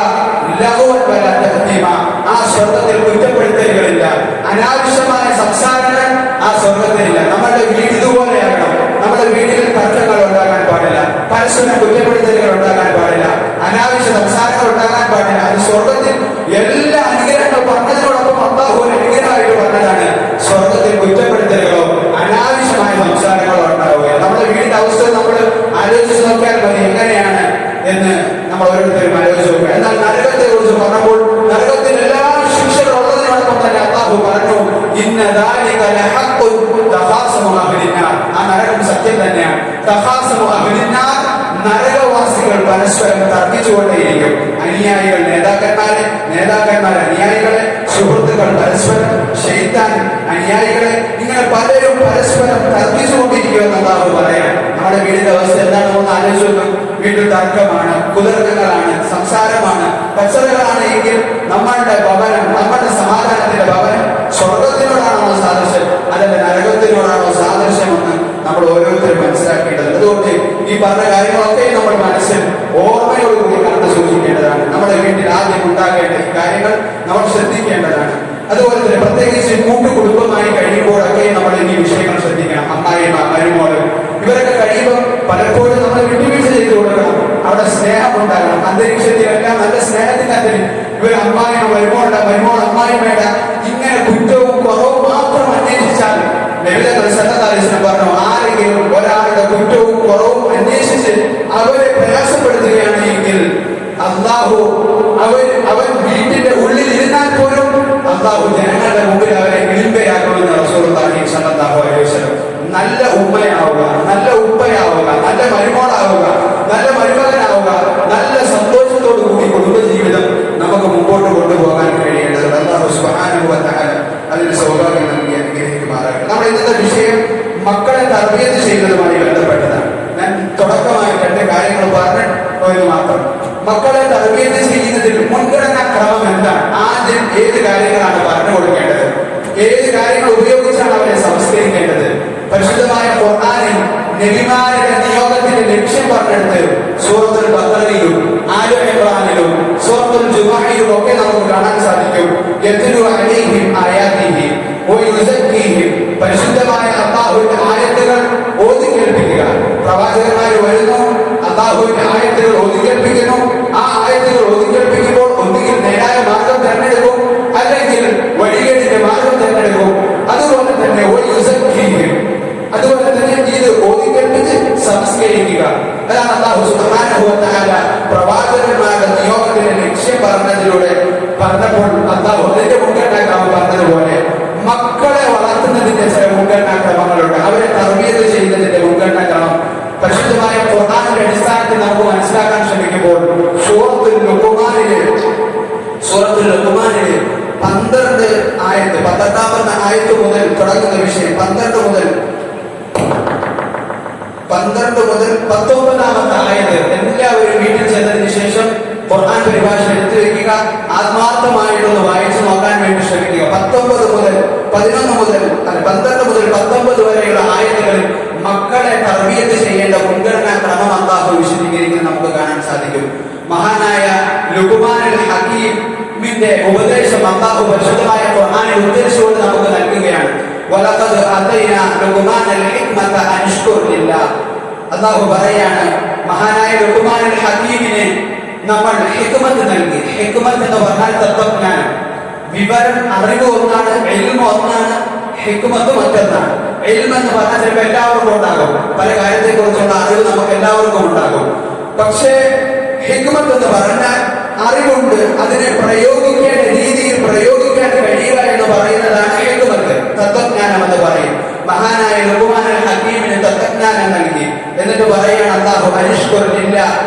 ലഗ്വൻ വലാ തഅ്തീമ. ആ സ്വർഗ്ഗത്തിൽ കുറ്റപ്പെടുത്തലുകളില്ല, അനാവശ്യമായ സംസാരങ്ങൾ ആ സ്വർഗ്ഗത്തിലില്ല. നമ്മുടെ വീട് ഇതുപോലെയാകണം. നമ്മുടെ വീട്ടിൽ തർക്കങ്ങൾ ഉണ്ടാകാൻ പാടില്ല, പരസ്പരം കുറ്റപ്പെടുത്തലുകൾ ഉണ്ടാകാൻ പാടില്ല, അനാവശ്യ സംസാരങ്ങൾ ഉണ്ടാകാൻ പാടില്ല. അത് സ്വർഗ്ഗത്തിൽ എല്ലാ അനുഗ്രഹങ്ങൾ പറഞ്ഞതിനോടൊപ്പം അല്ലാഹു ഒരു അനുഗ്രഹമായിട്ട് പറഞ്ഞതാണ്, സ്വർഗ്ഗത്തിൽ കുറ്റപ്പെടുത്തലുകളോ അനാവശ്യമായ സംസാരങ്ങളോ ഉണ്ടാവുക. നമ്മുടെ വീടിന്റെ അവസ്ഥ നമ്മൾ ആലോചിച്ച് നോക്കിയാൽ മതി എങ്ങനെയാണ് എന്ന് നമ്മൾ ഓരോരുത്തരും ആലോചിച്ച് നോക്കുക. എന്നാൽ നരകത്തെ കുറിച്ച് പറഞ്ഞപ്പോൾ നരകത്തിൽ എല്ലാ ശിക്ഷകളുള്ളതിനോടൊപ്പം തന്നെ അല്ലാഹു പറഞ്ഞു, ഇന്ന ദാലിക ലഹഖുൻ തഖാസമു അഹ്ലിന്നാർ. ആ നരകം സത്യം തന്നെയാണ്. തഖാസമു അഹ്ലിന്നാർ, നരകവാസികൾ പരസ്പരം തർക്കിച്ചുകൊണ്ടേയിരിക്കും. അനുയായികൾ നേതാക്കന്മാരെ, നേതാക്കന്മാർ അനുയായികളെ, സുഹൃത്തുക്കൾ പരസ്പരം, ശൈത്താൻ അനുയായികളെ, ഇങ്ങനെ പലരും പരസ്പരം തർക്കിച്ചുകൊണ്ടിരിക്കുമെന്ന് അല്ലാഹു പറയാം. നമ്മുടെ വീടിന്റെ അവസ്ഥ എന്താണ് ഒന്ന് ആലോചിച്ച് നോക്കും. വീട്ടിൽ തർക്കമാണ്, കുതർക്കങ്ങളാണ്, സംസാരമാണ്, കച്ചറകളാണ് എങ്കിൽ നമ്മളുടെ ഭവനം, നമ്മുടെ സമാധാനത്തിന്റെ ഭവനം സ്വർഗത്തിനോടാണോ സാദൃശ്യം, അതല്ല നരകത്തിനോടാണോ സാദൃശ്യമെന്ന് നമ്മൾ ഓരോരുത്തരും മനസ്സിലാക്കേണ്ടത്. അതുകൊണ്ട് ഈ പറഞ്ഞ കാര്യങ്ങളൊക്കെ നമ്മൾ മനസ്സിൽ ഓർമ്മയോടുകൂടി കണ്ടു സൂക്ഷിക്കേണ്ടതാണ്. നമ്മുടെ വീട്ടിൽ ആദ്യം ഉണ്ടാകേണ്ട ഈ കാര്യങ്ങൾ നമ്മൾ ശ്രദ്ധിക്കേണ്ടതാണ്. അതുപോലെ തന്നെ പ്രത്യേകിച്ച് കൂട്ടുകുടുംബമായി കഴിയുമ്പോഴൊക്കെ നമ്മൾ ഈ വിഷയങ്ങൾ ശ്രദ്ധിക്കണം. അമ്മായിമ്മ, മരുമോള് ഇവരൊക്കെ കഴിയുമ്പോൾ പലപ്പോഴും നമ്മൾ വിട്ടുവീഴ്ച ചെയ്തു കൊടുക്കണം. അവിടെ സ്നേഹം ഉണ്ടാകണം. അന്തരീക്ഷത്തിലെല്ലാം നല്ല സ്നേഹത്തിന്റെ അന്തരീക്ഷം. ഇവർ അമ്മായിമ്മ മരുമോളുടെ, മരുമോൾ അമ്മായിമ്മയുടെ ഇങ്ങനെ കുറ്റവും കുറവും മാത്രം അന്വേഷിച്ചാൽ നബി സല്ലല്ലാഹു അലൈഹി വസല്ലം പറഞ്ഞു, ആരെങ്കിലും ഒരാളുടെ കുറ്റവും കുറവും അന്വേഷിച്ച് അവരെ പ്രയാസപ്പെടുത്തുകയാണ് എങ്കിൽ അല്ലാഹു അവൻ വീട്ടിന്റെ ഉള്ളിൽ ഇരുന്നാൽ പോലും അല്ലാഹു ജനങ്ങളുടെ മുമ്പിൽ അവരെ ഇളിമ്പയാക്കുമെന്ന് റസൂലുള്ളാഹി സ്വല്ലല്ലാഹു അലൈഹി വസല്ലം. നല്ല ഉമ്മയാവുക, നല്ല ഉപ്പയാവുക, നല്ല മരുമോളാവുക, നല്ല മരുമകനാവുക, നല്ല സന്തോഷത്തോടു കൂടി കുടുംബജീവിതം നമുക്ക് മുമ്പോട്ട് കൊണ്ടുപോകാൻ കഴിയേണ്ടത് അല്ലാഹു സുബ്ഹാനഹു വ തആല അതിന് സൗഭാഗ്യം നൽകി അനുഗ്രഹിക്കുമാറാകട്ടെ. നമ്മുടെ ഇന്നത്തെ വിഷയം മക്കളെ തർബിയത്ത് ചെയ്യുന്നതുമായി ബന്ധപ്പെട്ടതാണ്. ഞാൻ തുടക്കമായി 2 കാര്യങ്ങൾ പറഞ്ഞു മാത്രം. മക്കളെ തർബിയത്ത് ചെയ്യുന്നതിൽ മുൻഗണനാ ക്രമം എന്താണ്? ആദ്യം ഏത് കാര്യങ്ങളാണ് പറഞ്ഞു കൊടുക്കേണ്ടത്? ഏത് കാര്യങ്ങൾ ഉപയോഗിച്ചാണ് അവരെ സംസ്കരിക്കേണ്ടത്? പരിശുദ്ധമായ ഖുർആനിൽ നബിമാരുടെ നിയോഗത്തിന്റെ ലക്ഷ്യം പറഞ്ഞെടുത്ത് സൂറത്തുൽ ബഖറയിലും ആലു ഇംറാനിലും സൂറത്തുൽ ജുമുഅയിലും ഒക്കെ നമുക്ക് കാണാൻ സാധിക്കും. യത്ലു അലൈഹിം ആയാതിഹി വയുസക്കിഹിം. പരിശുദ്ധമായ അല്ലാഹുവിന്റെ ആയത്തുകൾ ഓതി കേൾപ്പിക്കുക. പ്രവാചകന്മാർ വരുന്നു, അല്ലാഹുവിന്റെ ആയത്തുകൾ ഓതി കേൾപ്പിക്കുന്നു. ആ ആയത്തുകൾ ഓതി കേൾപ്പിക്കുമ്പോൾ ഒന്നുകിൽ നേരായ മാർഗം തിരഞ്ഞെടുക്കും, അല്ലെങ്കിൽ വഴികേടിന്റെ മാർഗം തിരഞ്ഞെടുക്കും. അതുപോലെ തന്നെ അതുപോലെ തന്നെ ഇത് ഓതി കേൾപ്പിച്ച് സംസ്കരിക്കുക. അതാണ് അല്ലാഹു സുബ്ഹാനഹു വ തആല പ്രവാചകന്മാരുടെ നിയോഗത്തിന്റെ ലക്ഷ്യം പറഞ്ഞതിലൂടെ പറഞ്ഞപ്പോൾ അല്ലാഹു അതിന്റെ മുൻഗണനാക്രമം പറഞ്ഞതുപോലെ മക്കളെ വളർത്തുന്നതിന്റെ ചില മുൻഗണനാക്രമങ്ങളുണ്ട്. അവരെ തർബിയത്ത് ചെയ്യുന്നതിന്റെ മുൻഗണനാക്രമം പരിശുദ്ധമായ ഖുർആനിന്റെ അടിസ്ഥാനത്തിൽ നമുക്ക് മനസ്സിലാക്കാൻ ശ്രമിക്കുമ്പോൾ സൂറത്തുൽ ലുഖ്മാനിലെ 12 ആയത്ത് 12ാമത്തെ ആയത്ത് മുതൽ തുടങ്ങുന്ന വിഷയം 12 മുതൽ 19ാമത്തെ ആയത്ത് എല്ലാവരും വീട്ടിൽ ചെന്നതിന് ശേഷം ഖുർആൻ പരിഭാഷ എടുത്തു വെക്കുക. ആത്മാർത്ഥമായിട്ടൊന്ന് വായിച്ചു നോക്കാൻ വേണ്ടി ശ്രമിക്കുക. 12 മുതൽ 19 വരെയുള്ള ആയത്തുകളിൽ മക്കളെ തർബിയത്ത് ചെയ്യേണ്ട മുൻഗണനാ ക്രമം അല്ലാഹു വിശദീകരിക്കുന്നത് നമുക്ക് കാണാൻ സാധിക്കും. മഹാനായ ലുഖ്മാനുൽ ഹകീമിന്റെ ഉപദേശം അല്ലാഹു പരിശുദ്ധമായ ഖുർആനിൽ ഉദ്ധരിച്ചുകൊണ്ട് നമുക്ക് നൽകുകയാണ്. വലഖദ് അതൈനാ ലുഖ്മാനൽ ഹിക്മത അൻഷ്കുർ ലില്ലാഹ്. അല്ലാഹു പറയാണ്, മഹാനായ ലുഖ്മാനുൽ ഹകീമിനെ നമ്മൾ ഹിക്മത്ത് നൽകി. ഹിക്മത്ത് എന്ന് പറഞ്ഞാൽ തത്വജ്ഞാനം, വിവരം, അറിവ് ഒന്നാണ്, ഇൽമ് ഒന്നാണ്, ഹിക്മത്ത് മറ്റൊന്നാണ്. ഇൽമ് എന്ന് പറഞ്ഞാൽ ചിലപ്പോൾ എല്ലാവർക്കും ഉണ്ടാകും, പല കാര്യത്തെ കുറിച്ചുള്ള അറിവ് നമുക്ക് എല്ലാവർക്കും ഉണ്ടാകും. പക്ഷേ ഹിക്മത്ത് എന്ന് പറഞ്ഞാൽ അറിവുണ്ട്, അതിനെ പ്രയോഗിക്കേണ്ട രീതിയിൽ പ്രയോഗിക്കാൻ കഴിയുക എന്ന് പറയുന്നതാണ് ഹിക്മത്ത്, തത്വജ്ഞാനം എന്ന് പറയും. മഹാനായ ലുഖ്മാൻ അൽ ഹക്കീമിന് തത്വജ്ഞാനം നൽകി. എന്നിട്ട് പറയാണ് അല്ലാഹു അഷ്കുറില്ല,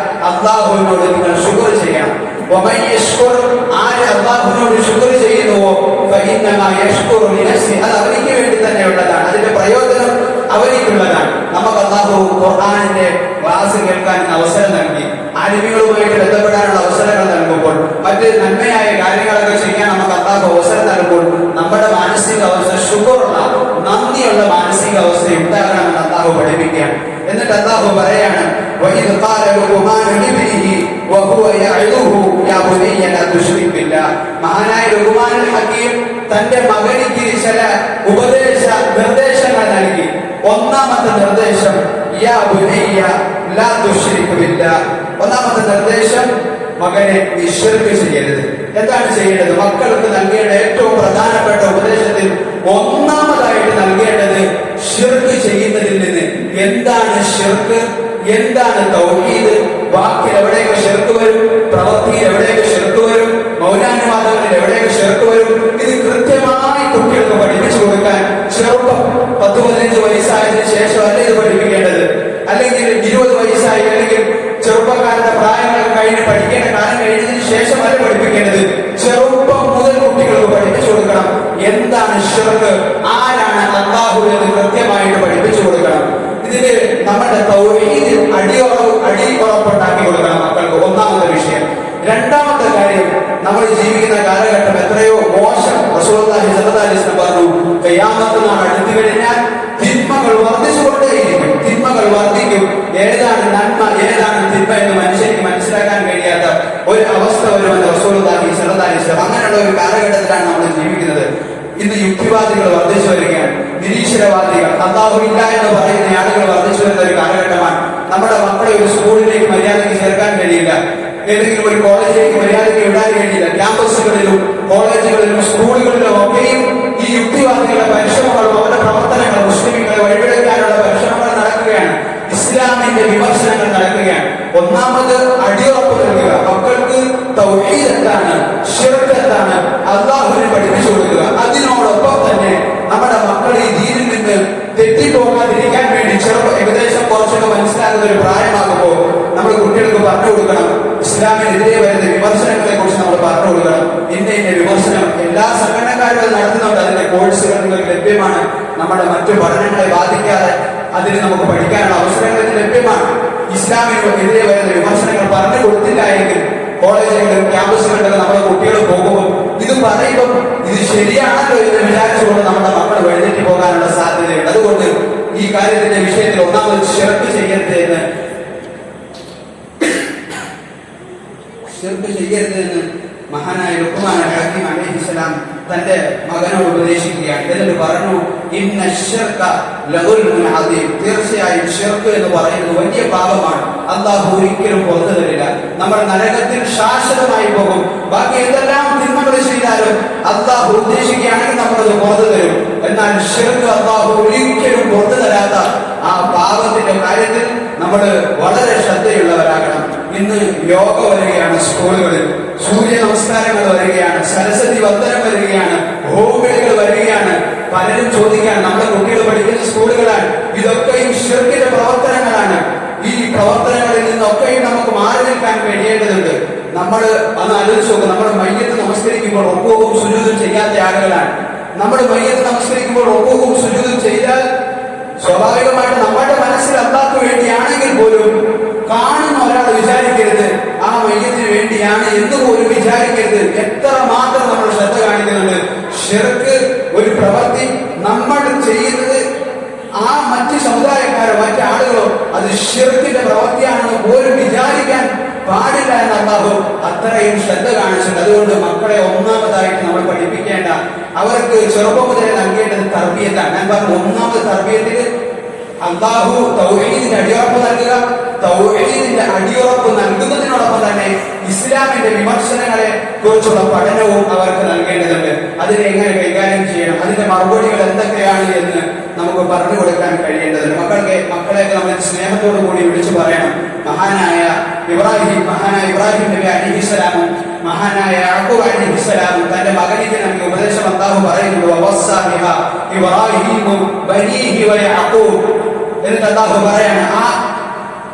അല്ലാഹുവിനോട് നിങ്ങൾ ശുക്ർ ചെയ്യണം. വമൻ യഷ്കുർ, ആര് അല്ലാഹുവിനോട് ശുക്ർ ചെയ്യുന്നുവോ ഫഇന്നമാ യഷ്കുറു ലിനഫ്സി, അത് അവനിക്ക് വേണ്ടി തന്നെയുള്ളതാണ്, അതിന്റെ പ്രയോജനം അവനിക്കുള്ളതാണ്. നമുക്ക് അല്ലാഹു ഖുർആനിന്റെ ക്ലാസ് കേൾക്കാൻ അവസരം നൽകി, ആലിമീങ്ങളുമായിട്ട് ബന്ധപ്പെടാനുള്ള അവസരങ്ങൾ നൽകുമ്പോൾ, മറ്റ് നന്മയായ കാര്യങ്ങളൊക്കെ ചെയ്യാൻ നമുക്ക് അല്ലാഹു അവസരം നൽകുമ്പോൾ നമ്മുടെ മാനസിക അവസ്ഥ ശുക്റുള്ള, നന്ദിയുള്ള മാനസിക അവസ്ഥ ഉണ്ടാകണമെന്ന് അല്ലാഹു പഠിപ്പിക്കുകയാണ്. എന്നിട്ട് അല്ലാഹു പറയാണ് വഇദ് ഖാല ലുഖ്മാനു ലിബ്നിഹി വഹുവ യഅദുഹു യാ ബുനയ്യ ലാ തുശ്രിക് ബില്ലാഹ്. മഹാനായ ലുഖ്മാൻ അൽ ഹക്കീം തന്റെ മകനിക്ക് ചില നിർദ്ദേശങ്ങൾ നൽകി. ഒന്നാമത്തെ നിർദ്ദേശം യാ ബുനയ്യ ലാ തുശ്രിക് ബില്ലാഹ്. ഒന്നാമത്തെ നിർദ്ദേശം, മകനെ നീ ശിർക്ക് ചെയ്യരുത്. എന്താണ് ചെയ്യേണ്ടത്? മക്കൾക്ക് നൽകേണ്ട ഏറ്റവും പ്രധാനപ്പെട്ട ഉപദേശത്തിൽ ഒന്നാമതായിട്ട് നൽകേണ്ടത് ശിർക്ക് ചെയ്യുന്നതിൽ നിന്ന് എന്താണ് ശിർക്ക്, എന്താണ് തൗഹീദ്, വാക്കിൽ എവിടെയൊക്കെ ശിർക്ക് വരും, പ്രവൃത്തിയിൽ എവിടെയൊക്കെ ശിർക്ക് വരും, മൗലാനുവാദങ്ങളിൽ എവിടെയൊക്കെ ശിർക്ക് വരും, ഇത് കൃത്യമായി കുട്ടികൾക്ക് പഠിപ്പിച്ചു കൊടുക്കാൻ ചെറുപ്പം 10-15 വയസ്സായതിനു ശേഷമല്ല ഇത് പഠിപ്പിക്കേണ്ടത്. അല്ലെങ്കിൽ 20 വയസ്സായി അല്ലെങ്കിൽ ചെറുപ്പക്കാരുടെ പ്രായങ്ങൾ കഴിഞ്ഞ് പഠിക്കേണ്ട കാലം കഴിഞ്ഞതിന് ശേഷമല്ല പഠിപ്പിക്കേണ്ടത്. ചെറുപ്പം മുതൽ കുട്ടികൾക്ക് പഠിപ്പിച്ചു കൊടുക്കണം. എന്താണ് ശിർക്ക്, ആരാണ് അല്ലാഹു എന്ന് കൃത്യമായിട്ട് പഠിപ്പിച്ചു കൊടുക്കണം. ഇതിന് നമ്മുടെ തൗഹീദിൽ അടിയുറപ്പുണ്ടാക്കി കൊടുക്കണം മക്കൾക്ക്, ഒന്നാമത്തെ വിഷയം. രണ്ടാമത്തെ കാര്യം, നമ്മൾ ജീവിക്കുന്ന കാലഘട്ടം എത്രയോ മോശം. റസൂലുള്ളാഹി സ്വല്ലല്ലാഹു അലൈഹി വസല്ലം പറഞ്ഞു, ഖിയാമത്ത് നാൾ അടുത്തു കഴിഞ്ഞാൽ തിന്മകൾ വർദ്ധിച്ചുകൊണ്ടേയിരിക്കും, തിന്മകൾ വർദ്ധിക്കും. ഏതാണ് നന്മ ഏതാണ് തിന്മ എന്ന് മനുഷ്യർക്ക് മനസ്സിലാക്കാൻ കഴിയാത്ത ഒരു അവസ്ഥ വരുമെന്ന് റസൂലുള്ളാഹി സ്വല്ലല്ലാഹു അലൈഹി വസല്ലം. അങ്ങനെയുള്ള ഒരു കാലഘട്ടത്തിലാണ് നമ്മൾ ജീവിക്കുന്നത്. ഇന്ന് യുക്തിവാദികൾ വർദ്ധിച്ചു വരികയാണ്, നിരീശ്വരവാദികൾ, അല്ലാഹു ഇല്ല എന്ന് പറയുന്ന ആളുകൾ വർദ്ധിച്ചു വരുന്ന ഒരു കാലഘട്ടമാണ്. നമ്മുടെ മക്കളെ ഒരു സ്കൂളിലേക്ക് മര്യാദയ്ക്ക് ചേർക്കാൻ കഴിയില്ല, ഏതെങ്കിലും ഒരു കോളേജിലേക്ക് മര്യാദയ്ക്ക് വിടാൻ കഴിയില്ല. ക്യാമ്പസുകളിലും കോളേജുകളിലും സ്കൂളുകളിലും ഒക്കെയും ഈ യുക്തിവാദികളുടെ പരിശ്രമങ്ങളും അവരുടെ പ്രവർത്തനങ്ങളും മുസ്ലിമുകളെ വഴിവിടക്കാനുള്ള പരിശ്രമങ്ങൾ നടക്കുകയാണ്, ഇസ്ലാമിന്റെ വിമർശനങ്ങൾ നടക്കുകയാണ്. ഒന്നാമത് അടിയുറപ്പ് നൽകുക, മക്കൾക്ക് തൗഹീദ് എന്താണ്, ശിർക്ക് എന്താണ്, അല്ലാഹുവിനെ പഠിപ്പിച്ചു കൊടുക്കുക. അതിനോടൊപ്പം തന്നെ നമ്മുടെ മക്കൾ ഈ ദീനിൽ നിന്ന് തെറ്റിപ്പോകാതിരിക്കാൻ വേണ്ടി ഏകദേശം കുറച്ചൊക്കെ മനസ്സിലാക്കുന്ന ഒരു പ്രായമാകുമ്പോൾ നമ്മൾ കുട്ടികൾക്ക് പറഞ്ഞു കൊടുക്കണം. ഇസ്ലാമിനെതിരെ വരുന്ന വിമർശനങ്ങളെ കുറിച്ച് നമ്മൾ പറഞ്ഞു കൊടുക്കണം. ഇന്ന വിമർശനം എല്ലാ സംഘടനക്കാരും നടത്തുന്നുണ്ട്, അതിന്റെ കോഴ്സുകൾ നിങ്ങൾക്ക് ലഭ്യമാണ്. നമ്മുടെ മറ്റു പഠനങ്ങളെ ബാധിക്കാതെ അതിന് നമുക്ക് പഠിക്കാനുള്ള അവസരങ്ങൾ ലഭ്യമാണ്. ഇസ്ലാമിനെതിരെ വരുന്ന വിമർശനങ്ങൾ പറഞ്ഞു കൊടുത്തില്ല എങ്കിൽ കോളേജുകളിലും ക്യാമ്പസുകളിലും നമ്മുടെ കുട്ടികൾ പോകുമ്പോൾ ഇത് പറയുമ്പോൾ ഇത് ശരിയാണല്ലോ എന്ന് വിചാരിച്ചുകൊണ്ട് നമ്മുടെ മക്കൾ വഴിതെറ്റി പോകാനുള്ള സാധ്യതയുണ്ട്. അതുകൊണ്ട് ഈ കാര്യത്തിന്റെ വിഷയത്തിൽ ഒന്നാമത് ശിർക്ക് ചെയ്യരുത് എന്ന് മഹാനായ ലുഖ്മാൻ അൽ ഹക്കീം അലൈഹിസ്സലാം തന്റെ മകനോട് ഉപദേശിക്കുകയാണ്. എന്നിട്ട് പറഞ്ഞു, ഇന്ന ശിർക ലദുൽമുൻ അദീം, തീർച്ചയായും ശിർക്ക് എന്ന് പറയുന്നത് വലിയ പാപമാണ്, അല്ലാഹു ഒരിക്കലും പുറത്തു തരില്ല. നമ്മൾ നരകത്തിൽ ശാശ്വതമായി പോകും. ബാക്കി എന്തെല്ലാം തിന്മകൾ ചെയ്താലും അല്ലാഹു ഉദ്ദേശിക്കുകയാണെങ്കിൽ നമ്മളത് പുറത്തു തരും. എന്നാൽ ശിർക്ക് അല്ലാഹു ഒരിക്കലും പുറത്തു തരാത്ത ആ പാപത്തിന്റെ കാര്യത്തിൽ നമ്മൾ വളരെ ശ്രദ്ധയുള്ളവരാകണം. ഇന്ന് യോഗ വരികയാണ്, സ്കൂളുകളിൽ സൂര്യ നമസ്കാരങ്ങൾ വരികയാണ്, സരസ്വതി വന്ദനം വരികയാണ്, ഹോമികൾ വരികയാണ്. പലരും ചോദിക്കാൻ, നമ്മുടെ കുട്ടികൾ പഠിക്കുന്ന സ്കൂളുകളാണ്, ഇതൊക്കെയും ശിർക്കിന്റെ പ്രവർത്തനങ്ങളാണ്. ഈ പ്രവർത്തനങ്ങളിൽ നിന്നൊക്കെയും നമുക്ക് മാറി നിൽക്കാൻ കഴിയേണ്ടതുണ്ട്. നമ്മൾ അന്ന് ആലോചിച്ച് നോക്കും, നമ്മൾ മയ്യത്ത് നമസ്കരിക്കുമ്പോൾ റുകൂഉം സുജൂദും ചെയ്യാത്ത ആളുകളാണ്. നമ്മൾ മയ്യത്ത് നമസ്കരിക്കുമ്പോൾ റുകൂഉം സുജൂദും ചെയ്താൽ സ്വാഭാവികമായിട്ട് നമ്മുടെ മനസ്സിൽ അല്ലാഹുവിന് വേണ്ടിയാണെങ്കിൽ പോലും കാണുന്ന ഒരാൾ വിചാരിക്കരുത് ആ മയ്യത്തിന് വേണ്ടിയാണ് എന്ന് പോലും വിചാരിക്കരുത്. എത്ര മാത്രം നമ്മൾ ശ്രദ്ധ കാണിക്കുന്നുണ്ട്. ശിർക്ക് ഒരു പ്രവൃത്തി നമ്മൾ ചെയ്യുന്നത് ആ മറ്റ് സമുദായക്കാരോ മറ്റാളുകളോ അത് ശിർക്കിന്റെ പ്രവൃത്തിയാണെന്ന് പോലും വിചാരിക്കാൻ പാടില്ല എന്ന് അല്ലാഹു അത്രയും ശ്രദ്ധ കാണിച്ചിട്ടുണ്ട്. അതുകൊണ്ട് മക്കളെ ഒന്നാമതായിട്ട് നമ്മൾ പഠിപ്പിക്കേണ്ട, അവർക്ക് ചെറുപ്പം മുതലേ നൽകേണ്ടത് തർബിയത്താണ്. ഞാൻ പറഞ്ഞു, ഒന്നാമത് തർബിയത്തിൽ അല്ലാഹു തൗഹീദിന്റെ അടിയുറപ്പ് നൽകുക. തൗഹീദിന്റെ അടിയുറപ്പ് നൽകുന്നതിനോടൊപ്പം തന്നെ ഇസ്ലാമിന്റെ വിമർശനങ്ങളെ കുറിച്ചുള്ള പഠനവും അവർക്ക് നൽകേണ്ടതുണ്ട്. അതിനെ എങ്ങനെ കൈകാര്യം ചെയ്യണം, അതിന്റെ മറുപടികൾ എന്തൊക്കെയാണ് എന്ന് നമുക്ക് പറഞ്ഞു കൊടുക്കാൻ കഴിയേണ്ടതുണ്ട്. മക്കളെയൊക്കെ നമ്മൾ സ്നേഹത്തോടു കൂടി വിളിച്ചു പറയണം. മഹാനായ ഇബ്രാഹിം നബി അലൈഹിസ്സലാമും മഹാനായ യാക്കൂബ് അലൈഹിസ്സലാമും തന്റെ മകനിക്ക് നൽകിയ ഉപദേശം അല്ലാഹു പറയുന്നു, വവസ്സാ ബിഹാ ഇബ്രാഹീമു ബനീഹി വയഅഖൂബ്. എന്നിട്ട് അല്ലാഹു പറയാണ്, ആ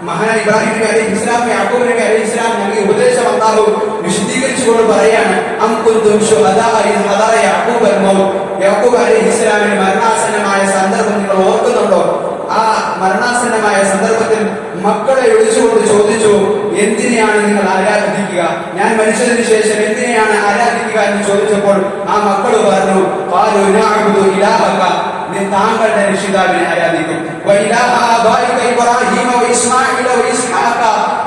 മഹാനായ ഇബ്രാഹിം നബി അലൈഹിസ്സലാം യാക്കൂബ് നബി അലൈഹിസ്സലാം നൽകിയ ഉപദേശം അല്ലാഹു വിശദീകരിച്ചുകൊണ്ട് പറയാണ്, അം കുന്തും ശുഹദാ ഇദ് ഹദറ യാക്കൂബ് അൽ-മൗത്ത്. യാക്കൂബ് അലൈഹിസ്സലാമിന് മരണാസന്നമായ സന്ദർഭം നിങ്ങൾ ഓർക്കുന്നുണ്ടോ? ആ മരണാസന്നമായ സന്ദർഭത്തിൽ മക്കളെ വിളിച്ചുകൊണ്ട് ചോദിച്ചു, എന്തിനെയാണ് നിങ്ങൾ ആരാധിക്കുക? ഞാൻ മനുഷ്യന് ശേഷം എന്തിനെയാണ് ആരാധിക്കുക എന്ന് ചോദിച്ചപ്പോൾ ആ മക്കൾ പറഞ്ഞു, ഖാലൂ നഅബുദു ഇലാഹക, നീ താങ്കളുടെ രക്ഷിതാവിനെ ആരാധിക്കും. വഇലാഹ ആബായിക ഇബ്രാഹീമ വഇസ്മാഈല വഇസ്ഹാഖ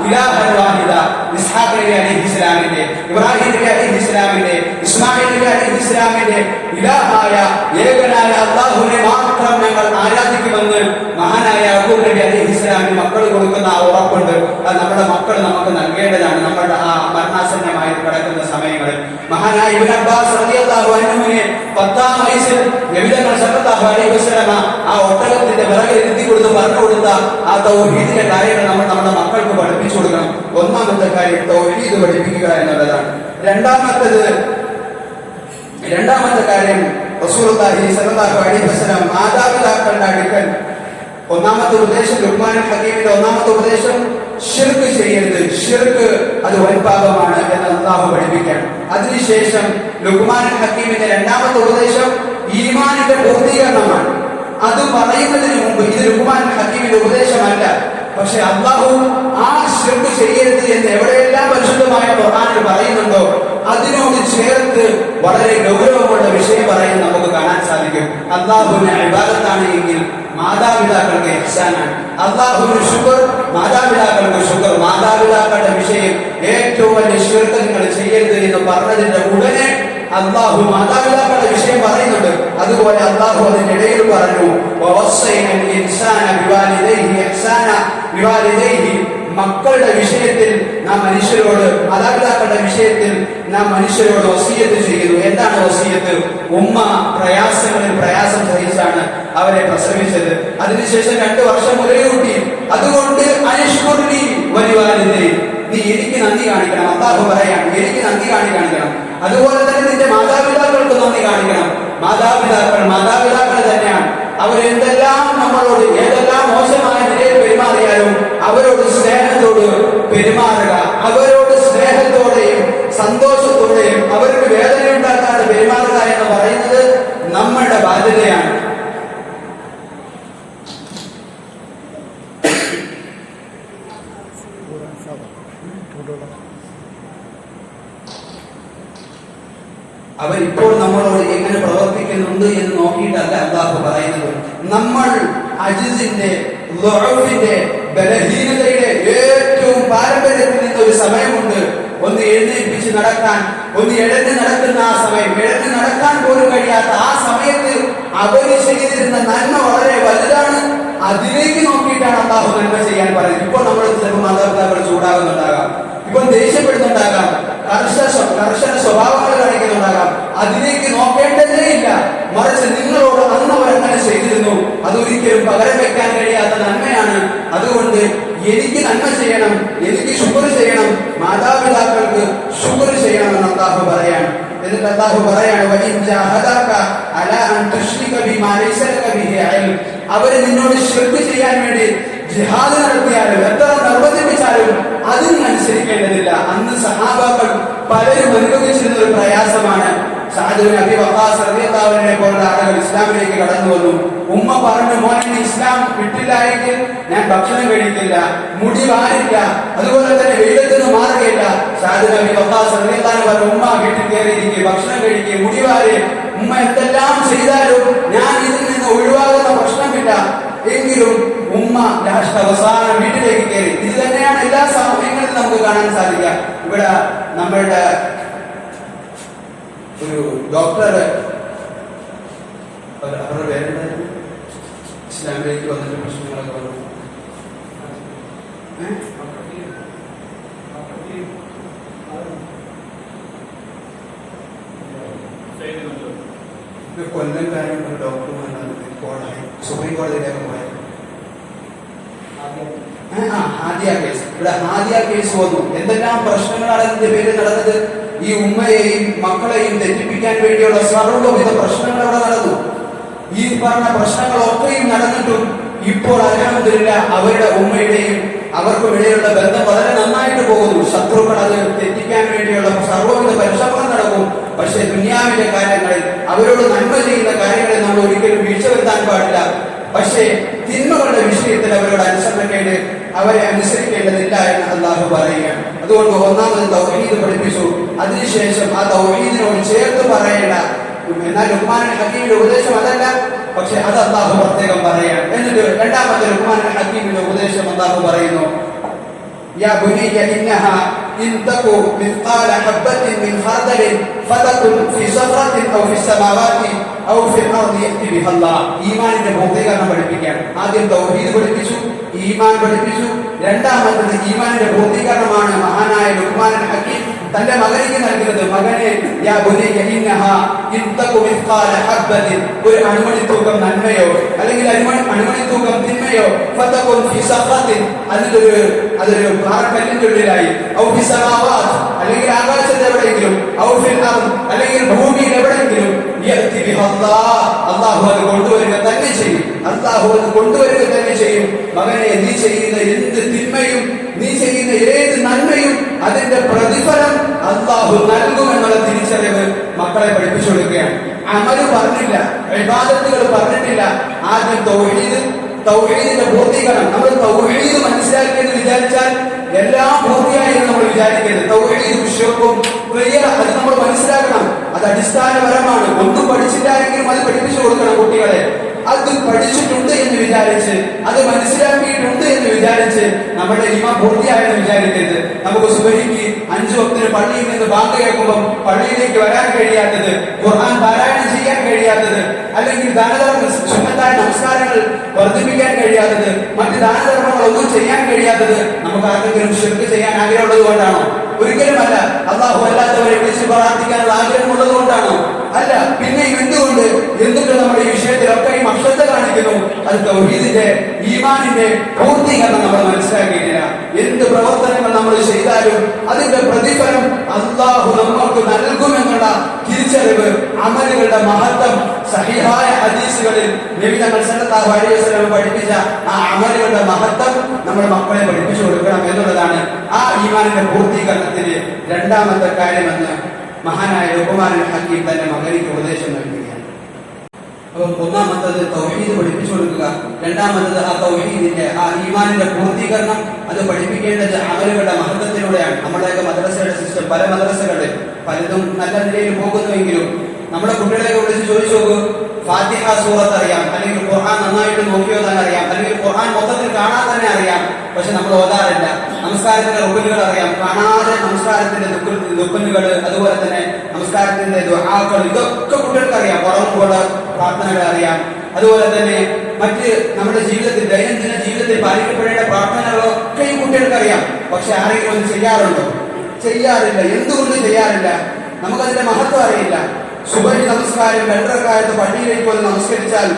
ഇലാഹൻ വാഹിദ. ഇസ്ഹാഖ് നബി അലൈഹിസ്സലാമിന്റെ, ഇബ്രാഹിം നബി അലൈഹിസ്സലാമിന്റെ, ഇസ്മാഈൽ നബി അലൈഹിസ്സലാമിന്റെ ഇലാഹായ ഏകനായ അല്ലാഹുവിനെ മാത്രം ഞങ്ങൾ ആരാധിക്കുമെന്ന് മഹാനായ യാക്കൂബ് നബി അലൈഹിസ്സലാമിന് മക്കൾ കൊടുക്കുന്ന ആ ഉറപ്പുണ്ട്. അത് നമ്മുടെ മക്കൾ നമുക്ക് നൽകേണ്ടതാണ്. നമ്മുടെ ആ മരണാസന്നമായി കിടക്കുന്ന സമയങ്ങളിൽ മഹാനായ ഇബ്നു അബ്ബാസ് റളിയല്ലാഹു അൻഹുവിനെ 10-ാം വയസ്സിൽ നബി സല്ലല്ലാഹു അലൈഹി വസല്ലമ ആ ഒട്ടകത്തിന്റെ വിറകിൽ ഇരുത്തി കൊടുത്ത് പറഞ്ഞു കൊടുത്ത ആ തൗഹീദിന്റെ കാര്യങ്ങൾ നമ്മൾ നമ്മുടെ മക്കൾക്ക് പഠിപ്പിച്ചു കൊടുക്കണം. ഒന്നാമത്തെ കാര്യം തൗഹീദ് പഠിപ്പിക്കുക എന്നുള്ളതാണ്. രണ്ടാമത്തെ കാര്യം റസൂലുള്ളാഹി സ്വല്ലല്ലാഹു അലൈഹി വസല്ലം മാതാപിതാക്കളുടെ അടുക്കൽ ഒന്നാമത്തെ ഉപദേശം, ലുഖ്മാനുൽ ഹകീമിന്റെ ഒന്നാമത്തെ ഉപദേശം, ശിർക്ക് ചെയ്യരുത്, ശിർക്ക് അത് വൻപാപമാണ് എന്ന് അല്ലാഹു പഠിപ്പിക്കണം. അതിനുശേഷം ലുഖ്മാനുൽ ഹകീമിന്റെ രണ്ടാമത്തെ ഉപദേശം ഈമാനിന്റെ പൂർത്തീകരണമാണ്. അത് പറയുന്നതിന് മുമ്പ് ഇത് ലുഖ്മാനുൽ ഹകീമിന്റെ ഉപദേശമല്ല, പക്ഷെ അല്ലാഹു ആ ശിർക്ക് ചെയ്യരുത് എന്ന് എവിടെയെല്ലാം പരിശുദ്ധമായ ഖുർആനിൽ പറയുന്നുണ്ടോ അതിനോട് ചേർത്ത് വളരെ ഗൗരവമുള്ള വിഷയം പറയുന്നത് നമുക്ക് കാണാൻ സാധിക്കും. അല്ലാഹുവിന്റെ ഇബാദത്താണ് എങ്കിൽ മാതാപിതാക്കൾക്ക് ഇഹ്സാനാണ്. അല്ലാഹുവിന് ശുക്ർ, മാതാപിതാക്കൾക്ക് ശുക്ർ. മാതാപിതാക്കളുടെ വിഷയം ഏറ്റവും വലിയ ശിർക്ക് നിങ്ങൾ ചെയ്യരുത് എന്ന് പറഞ്ഞതിന്റെ ഉടനെ അല്ലാഹു മാതാപിതാക്കളുടെ വിഷയം പറയുന്നുണ്ട്. അതുപോലെ അല്ലാഹു അതിന്റെ ഇടയിൽ പറഞ്ഞു, വവസ്സൈനൽ ഇൻസാന ബിവാലിദൈഹി ഇഹ്സാന ബിവാലിദൈഹി. മക്കളുടെ വിഷയത്തിൽ നാം മനുഷ്യരോട്, മാതാപിതാക്കളുടെ വിഷയത്തിൽ നാം മനുഷ്യരോട് വസിയത്ത് ചെയ്യുന്നു. എന്താണ് വസിയത്ത്? ഉമ്മ പ്രയാസം സഹിച്ചാണ് അവരെ പ്രസവിച്ചത്. അതിനുശേഷം 2 വർഷം മുലയൂട്ടി. അതുകൊണ്ട് അനിഷ്കുർനി വലിവാലിദൈ, നീ എനിക്ക് നന്ദി കാണിക്കണം. അല്ലാഹു പറയാണ്, എനിക്ക് നന്ദി കാണിക്കണം. അതുപോലെ തന്നെ നിന്റെ മാതാപിതാക്കൾക്ക് നന്ദി കാണിക്കണം. മാതാപിതാക്കൾ തന്നെയാണ്. അവരെന്തെല്ലാം നമ്മളോട് ഏതെല്ലാം മോശമായ നിലയിൽ പെരുമാറിയാലും അവരോട് സ്നേഹത്തോട് പെരുമാറുക. അവരോട് സ്നേഹത്തോടെയും സന്തോഷത്തോടെയും അവർക്ക് വേദന ഉണ്ടാക്കാതെ പെരുമാറുക എന്ന് പറയുന്നത് നമ്മളുടെ ബാധ്യതയാണ്. അവരിപ്പോൾ നമ്മളോട് എങ്ങനെ പ്രവർത്തിക്കുന്നുണ്ട് എന്ന് നോക്കിയിട്ടല്ല അല്ലാഹു പറയുന്നത്. നമ്മൾ അജിസിന്റെ, ദുഅഫിന്റെ, ബലഹീനതയുടെ ഏറ്റവും പാരമ്പര്യത്തിൽ നിന്നൊരു സമയമുണ്ട്. ഒന്ന് എഴുന്നേൽപ്പിച്ച് നടക്കാൻ, ഒന്ന് എഴഞ്ഞ് നടക്കുന്ന ആ സമയം, എഴഞ്ഞ് നടക്കാൻ പോലും കഴിയാത്ത ആ സമയത്ത് അവര് ചെയ്തിരുന്ന നന്മ വളരെ വലുതാണ്. അതിലേക്ക് നോക്കിയിട്ടാണ് അല്ലാഹു നന്മ ചെയ്യാൻ പറയുന്നത്. ഇപ്പോൾ നമ്മൾ ചിലപ്പോൾ മാതാപിതാക്കൾ ചൂടാകുന്നുണ്ടാകാം, ഇപ്പോൾ ദേഷ്യപ്പെടുന്നുണ്ടാകാം, കർശന സ്വഭാവങ്ങൾ കാണിക്കുന്നുണ്ടാകാം. അതിലേക്ക് നോക്കേണ്ടതേ ഇല്ല. മറിച്ച് നിങ്ങളോട് അന്ന് അവരങ്ങനെ ചെയ്തിരുന്നു, അതൊരിക്കലും പകരം വെക്കാൻ കഴിയാത്ത നന്മയാണ്. അതുകൊണ്ട് എനിക്ക് നന്മ ചെയ്യണം, എനിക്ക് ശുക്ർ ചെയ്യണം, മാതാപിതാക്കൾക്ക് ശുക്ർ ചെയ്യണമെന്ന് അല്ലാഹു പറയാണ്. എന്നിട്ട് അല്ലാഹു പറയാണ്, വഇൻ ജാഹദക അലാ അൻ തുശ്രിക ബിമാ ലൈസ ലക ബിഹി ഇൽം. അവര് നിന്നോട് ശിർക്ക് ചെയ്യാൻ വേണ്ടി ജിഹാദ് നടത്തിയാലും എത്ര നിർബന്ധിപ്പിച്ചാലും അതിന് അനുസരിക്കേണ്ടതില്ല. അന്ന് സഹാബാക്കൾ പലരും അനുഭവിച്ചിരുന്ന ഒരു പ്രയാസമാണ്. സഅദ് ബിൻ അബീ വഖാസ് റളിയല്ലാഹു അൻഹുവിനെ പോലുള്ള ആളുകൾ ഇസ്ലാമിലേക്ക് കടന്നു വന്നു. ഉമ്മ പറഞ്ഞു, മോനെ ഇസ്ലാം വിട്ടില്ല എങ്കിൽ ഞാൻ ഭക്ഷണം കഴിക്കില്ല, മുടി വാരില്ല, അതുപോലെ തന്നെ വെയിലത്ത് നിന്ന് മാറുകയില്ല. സഅദ് ബിൻ അബീ വഖാസ് റളിയല്ലാഹു അൻഹു പറഞ്ഞു, ഉമ്മ വീട്ടിൽ കയറിയിരിക്കുക, ഭക്ഷണം കഴിക്കുക, മുടി വാരി, ഉമ്മ എന്തെല്ലാം ചെയ്താലും ഞാൻ ഇതിൽ നിന്ന് ഒഴിവാകുന്ന പ്രശ്നമില്ല. എങ്കിലും ഉമ്മ ലാസ്റ്റ് അവസാനം വീട്ടിലേക്ക് കയറി. ഇത് തന്നെയാണ് എല്ലാ സമയങ്ങളിലും നമുക്ക് കാണാൻ സാധിക്കുക. ഇവിടെ നമ്മളുടെ ഒരു ഡോക്ടർ, അവരുടെ പേരെന്തായിരുന്നു, ഇസ്ലാമിലേക്ക് വന്നിട്ട് പ്രശ്നങ്ങളൊക്കെ പറഞ്ഞു. ഒരു കൊല്ലം കാര്യം ഒരു ഡോക്ടർ സുപ്രീം കോടതിയിലേക്ക് പോയത് ഹാദിയ കേസ്. ഇവിടെ ഹാദിയ കേസ് വന്നു. എന്തെല്ലാം പ്രശ്നങ്ങളാണ് ഇതിന്റെ പേര് നടന്നത്. ഈ ഉമ്മയെയും മക്കളെയും തെറ്റിപ്പിക്കാൻ വേണ്ടിയുള്ള സർവ്വവിധ പ്രശ്നങ്ങൾ അവിടെ നടന്നു. ഈ പറഞ്ഞ പ്രശ്നങ്ങളൊക്കെയും നടന്നിട്ടും ഇപ്പോൾ അൽഹംദുലില്ലാ അവരുടെ ഉമ്മയുടെയും അവർക്കും ഇടയിലുള്ള ബന്ധം വളരെ നന്നായിട്ട് പോകുന്നു. ശത്രുക്കൾ അത് തെറ്റിക്കാൻ വേണ്ടിയുള്ള സർവ്വവിധ പരിശ്രമങ്ങൾ നടക്കും. പക്ഷെ ദുനിയാവിന്റെ കാര്യങ്ങളിൽ അവരോട് നന്മ ചെയ്യുന്ന കാര്യങ്ങളിൽ നമ്മൾ ഒരിക്കലും വീഴ്ച വരുത്താൻ പാടില്ല. പക്ഷേ തിന്മകളുടെ വിഷയത്തിൽ അവരോട് അനുസരണക്കേട് അവരെ അനുസരിക്കേണ്ടതില്ല എന്ന് അല്ലാഹു പറയുകയാണ്. അതുകൊണ്ട് ഒന്നാമത് തൗഹീദ് പഠിപ്പിച്ചു. അതിനുശേഷം ആ തൗഹീദിനോട് ചേർത്ത് പറയേണ്ട, എന്നാൽ ലുഖ്മാൻ ഹക്കീമിന്റെ ഉപദേശം അതല്ല, പക്ഷെ അത് അല്ലാഹു പ്രത്യേകം പറയുകയാണ്. എന്നിട്ട് രണ്ടാമത്തെ ലുഖ്മാൻ ഹക്കീമിന്റെ ഉപദേശം അല്ലാഹു പറയുന്നു, യാ ബുനിയ ഇന്നഹാ ഇൻ തകു മിസ്ഖാല ഹബ്ബത്തിൻ മിൻ ഖർദലിൻ ഫതകുൻ ഫി സഖറത്തിൻ ഔ ഫി സമാവാതി ഔ ഫിൽ അർദി യഅതി ബിഹല്ലാഹ്. ഈമാനിന്റെ പൂർത്തീകരണം പഠിപ്പിക്കാൻ ആദ്യം തൗഹീദ് പഠിപ്പിച്ചു, ഈമാൻ പഠിപ്പിച്ചു. രണ്ടാമത്തത് ഈമാനിന്റെ പൂർത്തീകരണമാണ് മഹാനായ ലുഖ്മാൻ ഹക്കീം തന്റെ മകനിക്ക് നൽകുന്നത്. മകനെ, യാ ബുനിയ ഇന്നഹാ ഇൻ തകു മിസ്ഖാല ഹബ്ബത്തിൻ, ഒരു അണുമണി തൂക്കം നന്മയോ അല്ലെങ്കിൽ അണുമണി തൂക്കം തിന്മയോ, ഫതകുൻ ഫി സഖറത്തിൻ, അതൊരു പാറക്കല്ലിന്റെ ഉള്ളിലായി, ഔ ഫി സമാവാത്, അല്ലെങ്കിൽ ആകാശത്ത് എവിടെയെങ്കിലും, ഔ ഫിൽ അർദ്, അല്ലെങ്കിൽ ഭൂമിയിൽ എവിടെയെങ്കിലും, യഅതി ബിഹല്ലാഹ്, അല്ലാഹു അത് കൊണ്ടുവരിക തന്നെ ചെയ്യും. അല്ലാഹു അത് കൊണ്ടുവരിക തന്നെ ചെയ്യും. മകനെ, നീ ചെയ്യുന്ന എന്ത് തിന്മയും നീ ചെയ്യുന്ന ഏത് നന്മയും അതിന്റെ പ്രതിഫലം അല്ലാഹു നൽകുമെന്നുള്ള തിരിച്ചറിവ് മക്കളെ പഠിപ്പിച്ചു കൊടുക്കുകയാണ്. അമല് പറഞ്ഞില്ല, ഇബാദത്തുകൾ പറഞ്ഞിട്ടില്ല. ആദ്യം തൗഹീദിന്റെ പൂർത്തീകരണം. നമ്മൾ തൗഹീദ് മനസ്സിലാക്കിയെന്ന് വിചാരിച്ചാൽ എല്ലാം പൂർത്തിയായി നമ്മൾ വിചാരിക്കരുത്. തൗഹീദും ശിർക്കും ക്ലിയർ, അത് നമ്മൾ മനസ്സിലാക്കണം. അത് അടിസ്ഥാനപരമാണ്. ഒന്നും പഠിച്ചില്ല എങ്കിലും അത് പഠിപ്പിച്ചു കൊടുക്കണം കുട്ടികളെ. അത് പഠിച്ചിട്ടുണ്ട് എന്ന് വിചാരിച്ച്, അത് മനസ്സിലാക്കിയിട്ടുണ്ട് എന്ന് വിചാരിച്ച് നമ്മുടെ ഈമാൻ പൂർത്തിയായെന്ന് വിചാരിക്കരുത്. നമുക്ക് സുബഹിക്ക് 5 വക്തിന് പള്ളിയിൽ നിന്ന് ബാങ്ക് കേൾക്കുമ്പോൾ പള്ളിയിലേക്ക് വരാൻ കഴിയാത്തത്, ഖുർആൻ പാരായണം ചെയ്യാൻ കഴിയാത്തത്, അല്ലെങ്കിൽ സുന്നത്തായ നമസ്കാരങ്ങൾ വർദ്ധിപ്പിക്കാൻ കഴിയാത്തത്, മറ്റ് ദാനധർമ്മങ്ങളൊന്നും ചെയ്യാൻ കഴിയാത്തത് നമുക്ക് ആർക്കെങ്കിലും ശിർക്ക് ചെയ്യാൻ ആഗ്രഹമുള്ളത് കൊണ്ടാണോ? ഒരിക്കലുമല്ല. അല്ലാഹു അല്ലാത്തവരെ വിളിച്ച് പ്രാർത്ഥിക്കാനുള്ള ആഗ്രഹമുള്ളത് കൊണ്ടാണോ? അല്ല. പിന്നെയും എന്തുകൊണ്ട് നമ്മുടെ ഈ വിഷയത്തിലൊക്കെയും അശ്രദ്ധ കാണിക്കുന്നു? അത് തൗഹീദിന്റെ, ഈമാനിന്റെ പൂർത്തീകരണം നമ്മൾ മനസ്സിലാക്കിയിട്ടില്ല. എന്ത് പ്രവർത്തനങ്ങൾ നമ്മൾ ചെയ്താലും അതിന്റെ പ്രതിഫലം അല്ലാഹു നമുക്ക് നൽകുമെന്നുള്ള തിരിച്ചറിവ്, അമലുകളുടെ മഹത്വം സഹിഹായ ഹദീസുകളിൽ നബി തങ്ങൾ സല്ലല്ലാഹു അലൈഹി വസല്ലം പഠിപ്പിച്ച ആ അമലുകളുടെ മഹത്വം നമ്മുടെ മക്കളെ പഠിപ്പിച്ചു കൊടുക്കണം എന്നുള്ളതാണ് ആ ഈമാനിന്റെ പൂർത്തീകരണത്തിന് രണ്ടാമത്തെ കാര്യമെന്ന് മഹാനായ ലുഖ്മാൻ ഹക്കീം തന്റെ മകനിക്ക് ഉപദേശം നൽകുകയാണ്. അപ്പോൾ ഒന്നാമത്തത് തൗഹീദ് പഠിപ്പിച്ചു കൊടുക്കുക. രണ്ടാമത്തത് ആ തൗഹീദിന്റെ, ആ ഈമാനിന്റെ പൂർത്തീകരണം അത് പഠിപ്പിക്കേണ്ടത് അമലുകളുടെ മഹത്വത്തിലൂടെയാണ്. നമ്മുടെയൊക്കെ മദ്രസയുടെ സിസ്റ്റം, പല മദ്രസകളിൽ പലതും നല്ല നിലയിൽ പോകുന്നുവെങ്കിലും നമ്മുടെ കുട്ടികളെ വിളിച്ച് ചോദിച്ചു നോക്കൂ, ഫാത്തിഹ സൂറത്ത് അറിയാം, അല്ലെങ്കിൽ ഖുർആൻ നന്നായിട്ട് നോക്കി ഓതാൻ അറിയാം, അല്ലെങ്കിൽ ഖുർആൻ മൊത്തത്തിൽ കാണാൻ തന്നെ അറിയാം, പക്ഷെ നമ്മൾ ഓതാറില്ല. നമസ്കാരത്തിന്റെ റുക്നുകൾ അറിയാം, കാണാതെ നമസ്കാരത്തിന്റെ റുക്നുകൾ, അതുപോലെ തന്നെ നമസ്കാരത്തിന്റെ ദുആകൾ, ഇതൊക്കെ കുട്ടികൾക്ക് അറിയാം. പുറമുള്ള പ്രാർത്ഥനകൾ അറിയാം. അതുപോലെ തന്നെ മറ്റ് നമ്മുടെ ജീവിതത്തിൽ, ദൈനംദിന ജീവിതത്തിൽ പാലിക്കപ്പെടേണ്ട പ്രാർത്ഥനകളൊക്കെ ഈ കുട്ടികൾക്ക് അറിയാം. പക്ഷെ ആരെങ്കിലും ഒന്ന് ചെയ്യാറുണ്ടോ? ചെയ്യാറില്ല. എന്തുകൊണ്ട് ചെയ്യാറില്ല? നമുക്കതിന്റെ മഹത്വം അറിയില്ല. സുബഹി നമസ്കാരം 2 റക്അത്ത് പള്ളിയിലേക്ക് വന്ന് നമസ്കരിച്ചാൽ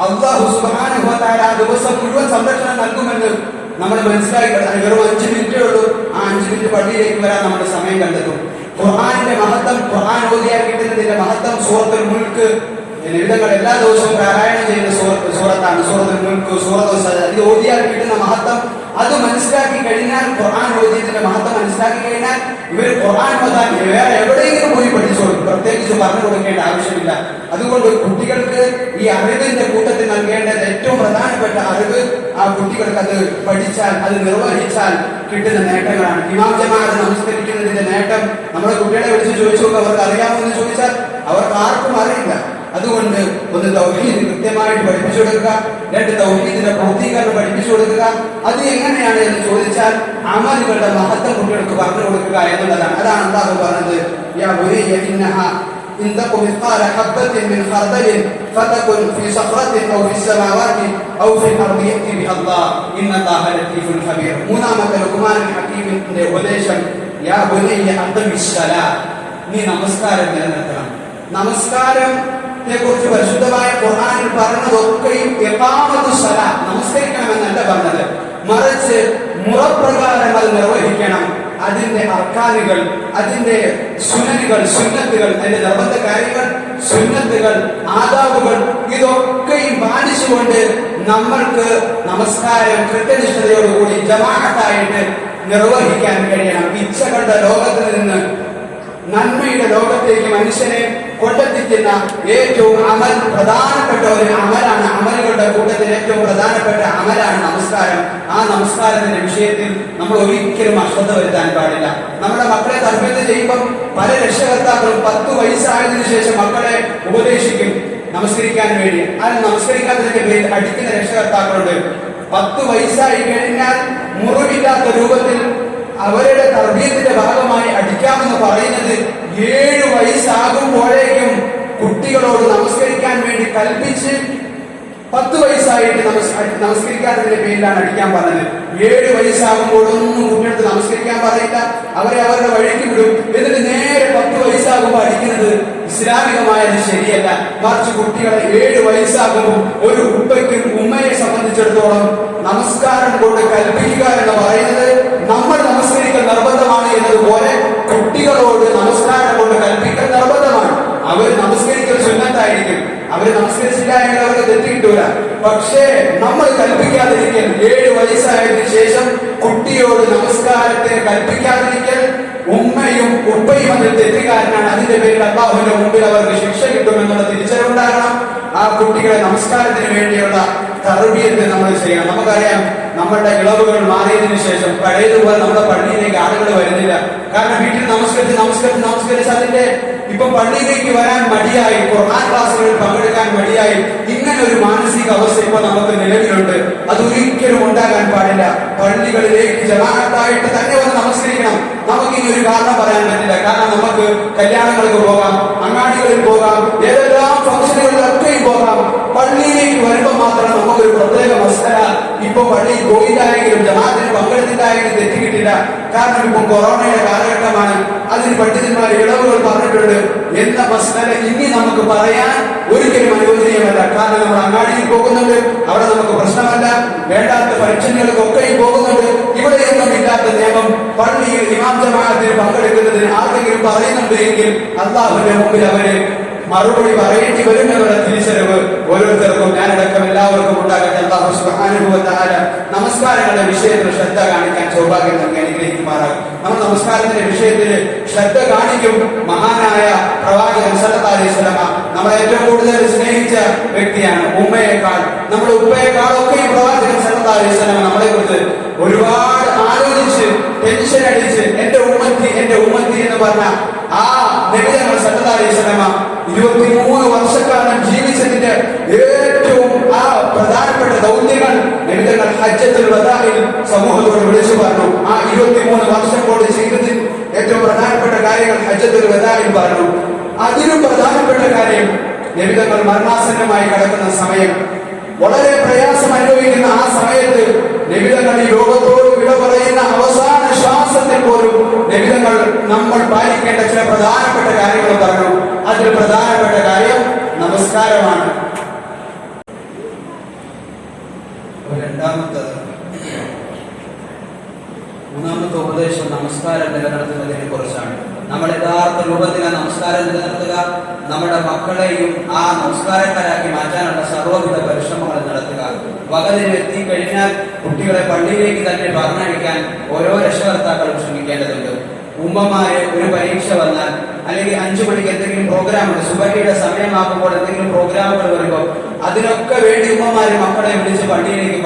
അല്ലാഹു സുബ്ഹാനഹു വ തആല ആ ദിവസം മുഴുവൻ സംരക്ഷണം നൽകുമെന്ന് നമ്മൾ മനസ്സിലാക്കി. വെറും 5 മിനിറ്റേ ഉള്ളൂ. ആ 5 മിനിറ്റ് പള്ളിയിലേക്ക് വരാൻ നമ്മൾ സമയം കണ്ടെത്തും. ഖുർആനിന്റെ മഹത്വം, ഖുർആൻ ഓതിയാൽ കിട്ടുന്നതിന്റെ മഹത്വം, സൂറത്തുൽ മുൽക്ക് നിമിതങ്ങൾ എല്ലാ ദിവസവും പാരായണം ചെയ്യുന്ന സൂറത്താണ് സൂറത്തുൽ മുൽക്ക്, സൂറത്തുൽ സജ്ദ. ഇത് ഓതിയാൽ കിട്ടുന്ന മഹത്വം അത് മനസ്സിലാക്കി കഴിഞ്ഞാൽ, ഖുർആൻ ഓതിയതിന്റെ മഹത്വം മനസ്സിലാക്കി കഴിഞ്ഞാൽ ഇവർ ഖുർആൻ ഓതാൻ വേറെ എവിടെയെങ്കിലും പോയി പഠിച്ചു കൊടുക്കും. പ്രത്യേകിച്ച് പറഞ്ഞു കൊടുക്കേണ്ട ആവശ്യമില്ല. അതുകൊണ്ട് കുട്ടികൾക്ക് ഈ അറിവിന്റെ കൂട്ടത്തിൽ നൽകേണ്ടത് ഏറ്റവും പ്രധാനപ്പെട്ട അറിവ്, ആ കുട്ടികൾക്ക് അത് പഠിച്ചാൽ, അത് നിർവഹിച്ചാൽ കിട്ടുന്ന നേട്ടങ്ങളാണ്. ഇമാം ജമാഅത്ത് നമസ്കരിക്കുന്നതിന്റെ നേട്ടം നമ്മുടെ കുട്ടികളെ വിളിച്ച് ചോദിച്ചു നോക്കുക, അവർക്ക് അറിയാമോ എന്ന് ചോദിച്ചാൽ അവർക്ക് ആർക്കും അറിയില്ല. അതുകൊണ്ട് ഒന്ന് തൗഹീദ് കൃത്യമായിട്ട് പഠിപ്പിച്ചു കൊടുക്കുക, 2 തൗഹീദിന്റെ പൂർത്തീകരണം പഠിപ്പിച്ചു കൊടുക്കുക. അത് എങ്ങനെയാണ് എന്ന് ചോദിച്ചാൽ അമലുകളുടെ മഹത്വം കുട്ടികൾക്ക് പറഞ്ഞു കൊടുക്കുക എന്നുള്ളതാണ്. അതാണ് അല്ലാഹു പറഞ്ഞത്, യാ ബുനിയ ഇന്നഹാ ഇൻ തകു മിസ്ഖാല ഹബ്ബത്തിൻ മിൻ ഖർദലിൻ ഫതകുൻ ഫീ സഖറത്തിൻ ഔ ഫീ സമാവാതി ഔ ഫിൽ അർദി യഅതി ബിഹല്ലാഹ് ഇന്നല്ലാഹ ലതീഫുൽ ഖബീർ. മൂന്നാമത്തെ ലുഖ്മാൻ ഹക്കീമിന്റെ ഉപദേശം, യാ ബുനിയ അഖിമിസ് സലാ, നീ നമസ്കാരം നിലനിർത്തണം. നമസ്കാരം കുറിച്ച് പരിശുദ്ധമായ ഖുർആനിൽ പറഞ്ഞതൊക്കെയും ഇഖാമത്തു സ്വലാത്ത്, നമസ്കരിക്കണമെന്നല്ല പറഞ്ഞത്, മറിച്ച് മുറപ്രകാരം അത് നിർവഹിക്കണം. അതിന്റെ അർക്കാനുകൾ, അതിന്റെ സുനനുകൾ, സുന്നത്തുകൾ, അതിന്റെ നിർബന്ധ കാര്യങ്ങൾ, സുന്നത്തുകൾ, ആദാബുകൾ, ഇതൊക്കെയും പാലിച്ചുകൊണ്ട് നമ്മൾക്ക് നമസ്കാരം കൃത്യനിഷ്ഠതയോടുകൂടി ജമാഅത്തായിട്ട് നിർവഹിക്കാൻ കഴിയണം. ഇച്ഛകളുടെ ലോകത്തിൽ നിന്ന് നന്മയുടെ ലോകത്തേക്ക് മനുഷ്യനെ കൊണ്ടെത്തിക്കുന്ന ഏറ്റവും പ്രധാനപ്പെട്ട ഒരു അമലാണ്, അമലുകളുടെ കൂട്ടത്തിൽ ഏറ്റവും പ്രധാനപ്പെട്ട അമലാണ് നമസ്കാരം. ആ നമസ്കാരത്തിന്റെ വിഷയത്തിൽ നമ്മൾ ഒരിക്കലും അശ്രദ്ധ വരുത്താൻ പാടില്ല. നമ്മുടെ മക്കളെ തർബീയത്ത് ചെയ്യുമ്പോൾ പല രക്ഷകർത്താക്കളും 10 വയസ്സായതിനു ശേഷം മക്കളെ ഉപദേശിക്കും നമസ്കരിക്കാൻ വേണ്ടി. അത് നമസ്കരിക്കാത്തതിന്റെ പേരിൽ അടിക്കുന്ന രക്ഷകർത്താക്കളുണ്ട്. 10 വയസ്സായി കഴിഞ്ഞാൽ മുറിവില്ലാത്ത രൂപത്തിൽ അവരുടെ തർബീയത്തിന്റെ ഭാഗമായി അടിക്കാമെന്ന് പറയുന്നത് 7 വയസ്സാകുമ്പോഴേക്കും കുട്ടികളോട് നമസ്കരിക്കാൻ വേണ്ടി കൽപ്പിച്ച് 10 വയസ്സായിട്ട് നമസ്കരിക്കാത്തതിന്റെ പേരിലാണ് അടിക്കാൻ പറഞ്ഞത്. 7 വയസ്സാകുമ്പോഴൊന്നും കുട്ടികൾക്ക് നമസ്കരിക്കാൻ പറയില്ല, അവരെ അവരുടെ വഴിക്ക് വിടും. എന്നിട്ട് നേരെ 10 വയസ്സാകുമ്പോൾ അടിക്കുന്നത് ഇസ്ലാമികമായത് ശരിയല്ല. മറിച്ച് കുട്ടികളെ 7 വയസ്സാകുമ്പോൾ ഒരു ഉപ്പയ്ക്കും ഉമ്മയെ സംബന്ധിച്ചിടത്തോളം നമസ്കാരം കൊണ്ട് കൽപ്പിക്കുക എന്ന് പറയുന്നത് നമ്മൾ നമസ്കരിക്കൽ നിർബന്ധമാണ് എന്നതുപോലെ കുട്ടികളോട് നമസ്കാരം കൊണ്ട് കൽപ്പിക്കൽ നിർബന്ധമാണ്. അവർ നമസ്കരിക്കൽ സുന്നത്തായിരിക്കും, അവർ നമസ്കരിച്ചില്ല എങ്കിൽ അവർക്ക് തെറ്റ് കിട്ടൂല. പക്ഷേ നമ്മൾ കൽപ്പിക്കാതിരിക്കൽ, 7 വയസ്സായതിനു ശേഷം കുട്ടിയോട് നമസ്കാരത്തെ കൽപ്പിക്കാതിരിക്കൽ, ഉമ്മയും ഉപ്പയും അതിൽ തെറ്റുകാരനാണ്. അതിന്റെ പേരിൽ അല്ലാഹുവിന്റെ മുമ്പിൽ അവർക്ക് ശിക്ഷ കിട്ടുമെന്നുള്ള തിരിച്ചറിവുണ്ടാകണം. ആ കുട്ടികളെ നമസ്കാരത്തിന് വേണ്ടിയുള്ള തർബീയത്ത് നമ്മൾ ചെയ്യണം. നമുക്കറിയാം, നമ്മുടെ ഇളവുകൾ മാറിയതിനു ശേഷം പഴയതുപോലെ നമ്മുടെ പള്ളിയിലേക്ക് ആളുകൾ വരുന്നില്ല. കാരണം വീട്ടിൽ നമസ്കരിച്ച് അതിന്റെ ഇപ്പൊ പള്ളിയിലേക്ക് വരാൻ മടിയായി, ഖുർആൻ ക്ലാസ്സുകളിൽ പങ്കെടുക്കാൻ മടിയായി, ഇങ്ങനെ ഒരു മാനസിക അവസ്ഥ ഇപ്പൊ നമുക്ക് നിലവിലുണ്ട്. അതൊരിക്കലും ഉണ്ടാകാൻ പാടില്ല. പള്ളികളിലേക്ക് ജമാഅത്തായിട്ട് തന്നെ വന്ന് നമസ്കരിക്കണം. നമുക്കിനി ഒരു കാരണം പറയാൻ പറ്റില്ല. കാരണം നമുക്ക് കല്യാണങ്ങൾക്ക് പോകാം, അങ്ങാടികളിൽ പോകാം, ഏതെല്ലാം ഫംഗ്ഷനുകളിലൊക്കെയും പോകാം. പള്ളിയിലേക്ക് വരുമ്പോൾ മാത്രം നമുക്കൊരു പ്രത്യേക മസല, ഇപ്പൊ പള്ളിയിൽ പോയില്ലായെങ്കിലും ജമാഅത്തിന് പങ്കെടുത്തില്ലായെങ്കിലും തെറ്റ് കിട്ടില്ല. കാരണം ഇപ്പൊ കൊറോണയുടെ കാലഘട്ടമാണ്. അതിന് പണ്ഡിതന്മാർ ഇളവുകൾ പറഞ്ഞിട്ടുണ്ട് എന്ന മസല ഇനി നമുക്ക് പറയാൻ ഒരിക്കലും അനുവദനീയമല്ല. കാരണം നമ്മൾ അങ്ങാടിയിൽ പോകുന്നുണ്ട്, അവിടെ നമുക്ക് പ്രശ്നമല്ല. വേണ്ടാത്ത ഫംഗ്ഷനുകൾക്കൊക്കെയും പോകുന്നുണ്ട്. ഇവിടെയൊന്നും ഇല്ലാത്ത നിയമം പള്ളിയിൽ ഇമാം ജമാഅത്തിന് പങ്കെടുക്കുന്നതിന് ആർക്കെങ്കിലും പറയുന്നുണ്ട് എങ്കിൽ അല്ലാഹുവിന്റെ മുമ്പിൽ അവര് മറുപടി പറയേണ്ടി വരും എന്നുള്ള തിരിച്ചറിവ് ഓരോരുത്തർക്കും, ഞാനടക്കം എല്ലാവർക്കും ഉണ്ടാകട്ടെ. അല്ലാഹു സുബ്ഹാനഹു വ തആല നമസ്കാരങ്ങളുടെ വിഷയത്തിൽ ശ്രദ്ധ കാണിക്കാൻ സൗഭാഗ്യം നൽകി അനുഗ്രഹിക്കുമാറാകും. നമ്മൾ നമസ്കാരത്തിന്റെ വിഷയത്തിൽ ശ്രദ്ധ കാണിക്കും. മഹാനായ പ്രവാചകൻ സല്ലല്ലാഹു അലൈഹി വസല്ലമ നമ്മളെ ഏറ്റവും കൂടുതൽ സ്നേഹിച്ച വ്യക്തിയാണ്. ഉമ്മയേക്കാൾ, നമ്മുടെ ഉപ്പയെക്കാളൊക്കെ പ്രവാചകൻ സല്ലല്ലാഹു അലൈഹി വസല്ലമ നമ്മളെ കുറിച്ച് ഒരുപാട് ആലോചിച്ച് ടെൻഷൻ അടിച്ച് എന്റെ ഉമ്മത്തി എന്ന് പറഞ്ഞ ആ നബി തങ്ങൾ സല്ലല്ലാഹു അലൈഹി വസല്ലമ 23 വർഷക്കാലം ജീവിച്ചതിന്റെ ഏറ്റവും പ്രധാനപ്പെട്ട ദൗത്യങ്ങൾ നബി തങ്ങൾ ഹജ്ജത്തുൽ വദാഇൽ സമൂഹത്തോട് വിളിച്ചു പറഞ്ഞു. ആ 23 വർഷം കൊണ്ട് ചെയ്തതിൽ ഏറ്റവും പ്രധാനപ്പെട്ട കാര്യങ്ങൾ ഹജ്ജത്തുൽ വദാഇൽ പറഞ്ഞു. അതിലും പ്രധാനപ്പെട്ട കാര്യം നബി തങ്ങൾ മരണാസന്നമായി കിടക്കുന്ന സമയം, വളരെ പ്രയാസം അനുഭവിക്കുന്ന ആ സമയത്ത് നബി തങ്ങൾ ഈ ലോകത്തോട് വിട പറയുന്ന അവസാന ശ്വാസത്തിൽ പോലും നബി തങ്ങൾ നമ്മൾ പാലിക്കേണ്ട ചില പ്രധാനപ്പെട്ട കാര്യങ്ങൾ പറഞ്ഞു. അതിൽ പ്രധാനപ്പെട്ട കാര്യം നമസ്കാരമാണ്. മൂന്നാമത്തെ ഉപദേശം നമസ്കാരം നിലനിർത്തുന്നതിനെ കുറിച്ചാണ്. നമ്മൾ യഥാർത്ഥ രൂപത്തിൽ ആ നമസ്കാരം നിലനിർത്തുക, നമ്മുടെ മക്കളെയും ആ നമസ്കാരക്കാരാക്കി മാറ്റാനുള്ള സർവ്വവിധ പരിശ്രമങ്ങൾ നടത്തുക. വകതിന് എത്തിക്കഴിഞ്ഞാൽ കുട്ടികളെ പള്ളിയിലേക്ക് തന്നെ പറഞ്ഞയക്കാൻ ഓരോ രക്ഷകർത്താക്കളും ശ്രമിക്കേണ്ടതുണ്ട്. ഉമ്മമാര് ഒരു പരീക്ഷ വന്നാൽ, അല്ലെങ്കിൽ 5 മണിക്ക് എന്തെങ്കിലും പ്രോഗ്രാമുണ്ട്, സുബഹിയുടെ സമയമാകുമ്പോൾ എന്തെങ്കിലും പ്രോഗ്രാമുകൾ വരുമ്പോൾ അതിനൊക്കെ വേണ്ടി ഉമ്മമാര് മക്കളെ വിളിച്ച് പള്ളിയിലേക്ക്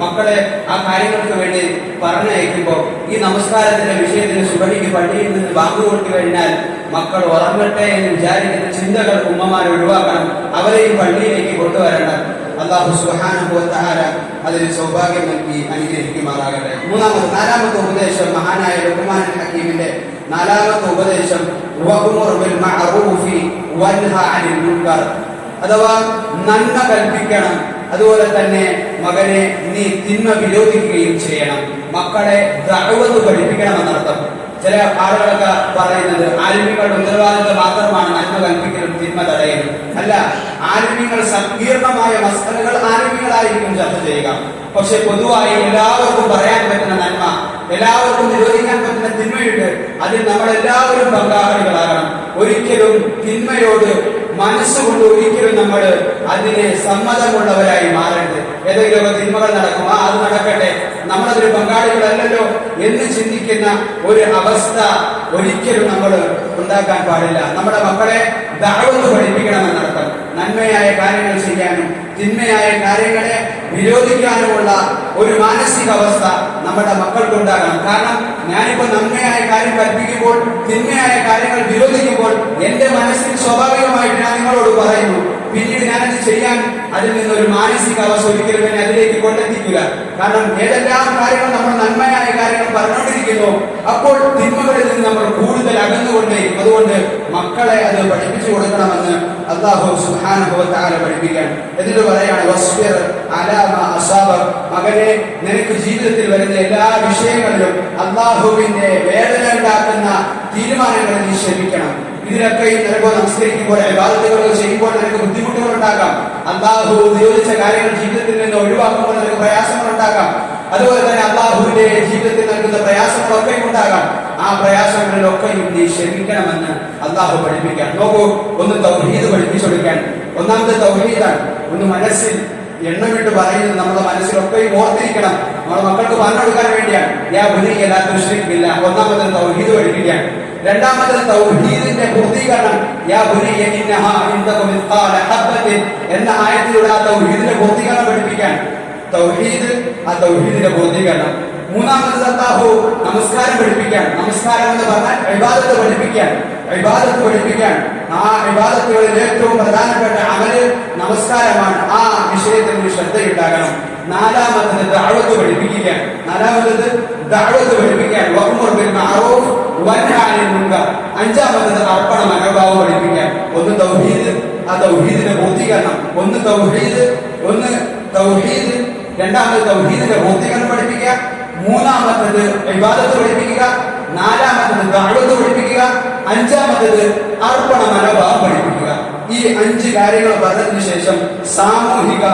മക്കളെ ആ കാര്യങ്ങൾക്ക് വേണ്ടി പറഞ്ഞയക്കുമ്പോൾ ഈ നമസ്കാരത്തിന്റെ വിഷയത്തിന് സുബഹിക്ക് പള്ളിയിൽ നിന്ന് ബാങ്ക് കൊടുത്തു കഴിഞ്ഞാൽ മക്കൾ ഉറങ്ങട്ടെ എന്ന് വിചാരിക്കുന്ന ചിന്തകൾ ഉമ്മമാർ ഒഴിവാക്കണം. അവരെയും പള്ളിയിലേക്ക് കൊണ്ടുവരണം. അല്ലാഹു സുബ്ഹാനഹു വ തആല അതിന് സൗഭാഗ്യം നൽകി അനുഗ്രഹിക്കുമാറാകട്ടെ. നാലാമത്തെ ഉപദേശം മഹാനായ ലുഖ്മാൻ ഹക്കീമിന്റെ 4ാമത്തെ ഉപദേശം വഅ്മുർ ബിൽ മഅറൂഫി വൻഹ അനിൽ മുൻകർ, അഥവാ നന്മ കൽപ്പിക്കണം, അതുപോലെ തന്നെ മകനെ നീ തിന്മ വിരോധിക്കുകയും ചെയ്യണം. മക്കളെ ദഅവത്ത് പഠിപ്പിക്കണം എന്നർത്ഥം. ചില ആളുകളൊക്കെ പറയുന്നത് ആലിമികളുടെ ഉത്തരവാദിത്വം മാത്രമാണ് നന്മ കൽപ്പിക്കലും തിന്മ തടയലും. അല്ല, ആലിമീങ്ങൾ സങ്കീർണമായ മസലകൾ ആലിമീങ്ങളായിരിക്കും ചർച്ച ചെയ്യുക. പക്ഷെ പൊതുവായി എല്ലാവർക്കും പറയാൻ പറ്റുന്ന നന്മ, എല്ലാവർക്കും നിരോധിക്കാൻ പറ്റുന്ന തിന്മയുണ്ട്. അതിൽ നമ്മളെല്ലാവരും പങ്കാളികളാകണം. ഒരിക്കലും തിന്മയോട് മനസ്സുകൊണ്ട് ഒരിക്കലും നമ്മൾ അതിന് സമ്മതമുള്ളവരായി മാറരുത്. ഏതെങ്കിലും തിന്മകൾ നടക്കും, അത് നടക്കട്ടെ, നമ്മളതൊരു പങ്കാളികളല്ലല്ലോ എന്ന് ചിന്തിക്കുന്ന ഒരു അവസ്ഥ ഒരിക്കലും നമ്മൾ ഉണ്ടാക്കാൻ പാടില്ല. നമ്മുടെ മക്കളെ ദഅവത്ത് പഠിപ്പിക്കണമെന്നർത്ഥം. നന്മയായ കാര്യങ്ങൾ ചെയ്യാനും തിന്മയായ കാര്യങ്ങളെ വിരോധിക്കാനുമുള്ള ഒരു മാനസികാവസ്ഥ നമ്മുടെ മക്കൾക്കുണ്ടാകണം. കാരണം ഞാനിപ്പോ നന്മയായ കാര്യം കൽപ്പിക്കുമ്പോൾ തിന്മയായ കാര്യങ്ങൾ വിരോധിക്കുമ്പോൾ എന്റെ മനസ്സിൽ സ്വാഭാവികമായിട്ട് ഞാൻ നിങ്ങളോട് പറയുന്നു, പിന്നീട് ഞാനത് ചെയ്യാൻ അതിൽ നിന്നൊരു മാനസികാവസ്ഥ ഒരിക്കലും എന്നെ അതിലേക്ക് കൊണ്ടെത്തിക്കില്ല. കാരണം ഏതെല്ലാം കാര്യങ്ങൾ നമ്മൾ നന്മയായ കാര്യങ്ങൾ പറഞ്ഞുകൊണ്ടിരിക്കുന്നു, അപ്പോൾ തിന്മകളിൽ നിന്ന് നമ്മൾ കൂടുതൽ അകന്നുകൊണ്ടേയിരിക്കും. അതുകൊണ്ട് മക്കളെ അത് പഠിപ്പിച്ചു കൊടുക്കണമെന്ന് അല്ലാഹു സുബ്ഹാനഹു വ തആല പഠിപ്പിക്കാൻ. എന്നിട്ട് പറയാണ്, വസ്ബിർ അലാ മാ അസാബക്, മകനെ നിനക്ക് ജീവിതത്തിൽ വരുന്ന എല്ലാ വിഷയങ്ങളിലും അല്ലാഹുവിന്റെ വേദന ഉണ്ടാക്കുന്ന തീരുമാനങ്ങൾ നീ ക്ഷമിക്കണം. ഇതിനൊക്കെ നിനക്ക് നമസ്കരിക്കുമ്പോൾ ഇബാദത്തുകൾ ചെയ്യുമ്പോൾ നിനക്ക് ബുദ്ധിമുട്ടുകൾ ഉണ്ടാകാം. അല്ലാഹു നിയോഗിച്ച കാര്യങ്ങൾ ജീവിതത്തിൽ നിന്ന് ഒഴിവാക്കുമ്പോൾ നിനക്ക് പ്രയാസങ്ങൾ ഉണ്ടാകാം. അതുപോലെ തന്നെ അല്ലാഹുവിന്റെ ജീവിതത്തിൽ നൽകുന്ന പ്രയാസങ്ങളൊക്കെ ഉണ്ടാകാം. ആ പ്രയാസങ്ങളിലൊക്കെയും നീ ക്ഷമിക്കണമെന്ന് അല്ലാഹു പഠിപ്പിക്കാൻ. നോക്കൂ, ഒന്ന് തൗഹീദ് പഠിപ്പിച്ചു കൊടുക്കാൻ. ഒന്നാമത്തെ തൗഹീദാണ്. ഒന്ന് മനസ്സിൽ എണ്ണമിട്ട് പറയുന്നത് നമ്മുടെ മനസ്സിലൊക്കെയും ഓർത്തിരിക്കണം. നമ്മുടെ മക്കൾക്ക് പറഞ്ഞു കൊടുക്കാൻ വേണ്ടിയാണ്. യാ ബുനയ്യ ലാ തുശ്രിക് ബില്ലാഹ്. ഒന്നാമത്തെ തൗഹീദ് പഠിപ്പിക്കാൻ. രണ്ടാമത്തെ തൗഹീദിന്റെ പൂർത്തീകരണം. യാ ബുനയ്യ ഇന്നഹാ ഇൻദക മിസ്ഖാല ഹബ്ബത്തിൻ എന്ന ആയത്തിലൂടെ ആ തൗഹീദിന്റെ പൂർത്തീകരണം പഠിപ്പിക്കാൻ. തൗഹീദ്, ആ തൗഹീദിന്റെ പൂർത്തീകരണം. മൂന്നാമത് അല്ലാഹു നമസ്കാരം പഠിപ്പിക്കാൻ. നമസ്കാരം എന്ന് പറഞ്ഞാൽ ഇബാദത്ത് പഠിപ്പിക്കാൻ. ഇബാദത്ത് പഠിപ്പിക്കാൻ. ആ ഇബാദത്തുകളിൽ ഏറ്റവും പ്രധാനപ്പെട്ട അമല് നമസ്കാരമാണ്. ആ വിഷയത്തിൽ ശ്രദ്ധയുണ്ടാകണം. നാലാമത്തത് ദഅവത്ത് പഠിപ്പിക്കാൻ. നാലാമത്തത് ദഅവത്ത് പഠിപ്പിക്കാൻ. വഅ്മുർ ബിൽ മഅറൂഫ് വൻഹ അനിൽ മുൻകർ. അഞ്ചാമത്തത് അർപ്പണ മനോഭാവം പഠിപ്പിക്കാൻ. ഒന്ന് തൗഹീദ്, ആ തൗഹീദിന്റെ പൂർത്തീകരണം. ഒന്ന് തൗഹീദ്, രണ്ടാമത് തൗഹീദിന്റെ പൂർത്തീകരണം പഠിപ്പിക്കുക. മൂന്നാമത്തത് ഇബാദത്ത് പഠിപ്പിക്കുക. നാലാമത്തത് ദഅവത്ത് പഠിപ്പിക്കുക. അഞ്ചാമത്തത് അർപ്പണ മനോഭാവം പഠിപ്പിക്കുക. ഈ 5 കാര്യങ്ങൾ പറഞ്ഞതിന് ശേഷം സാമൂഹിക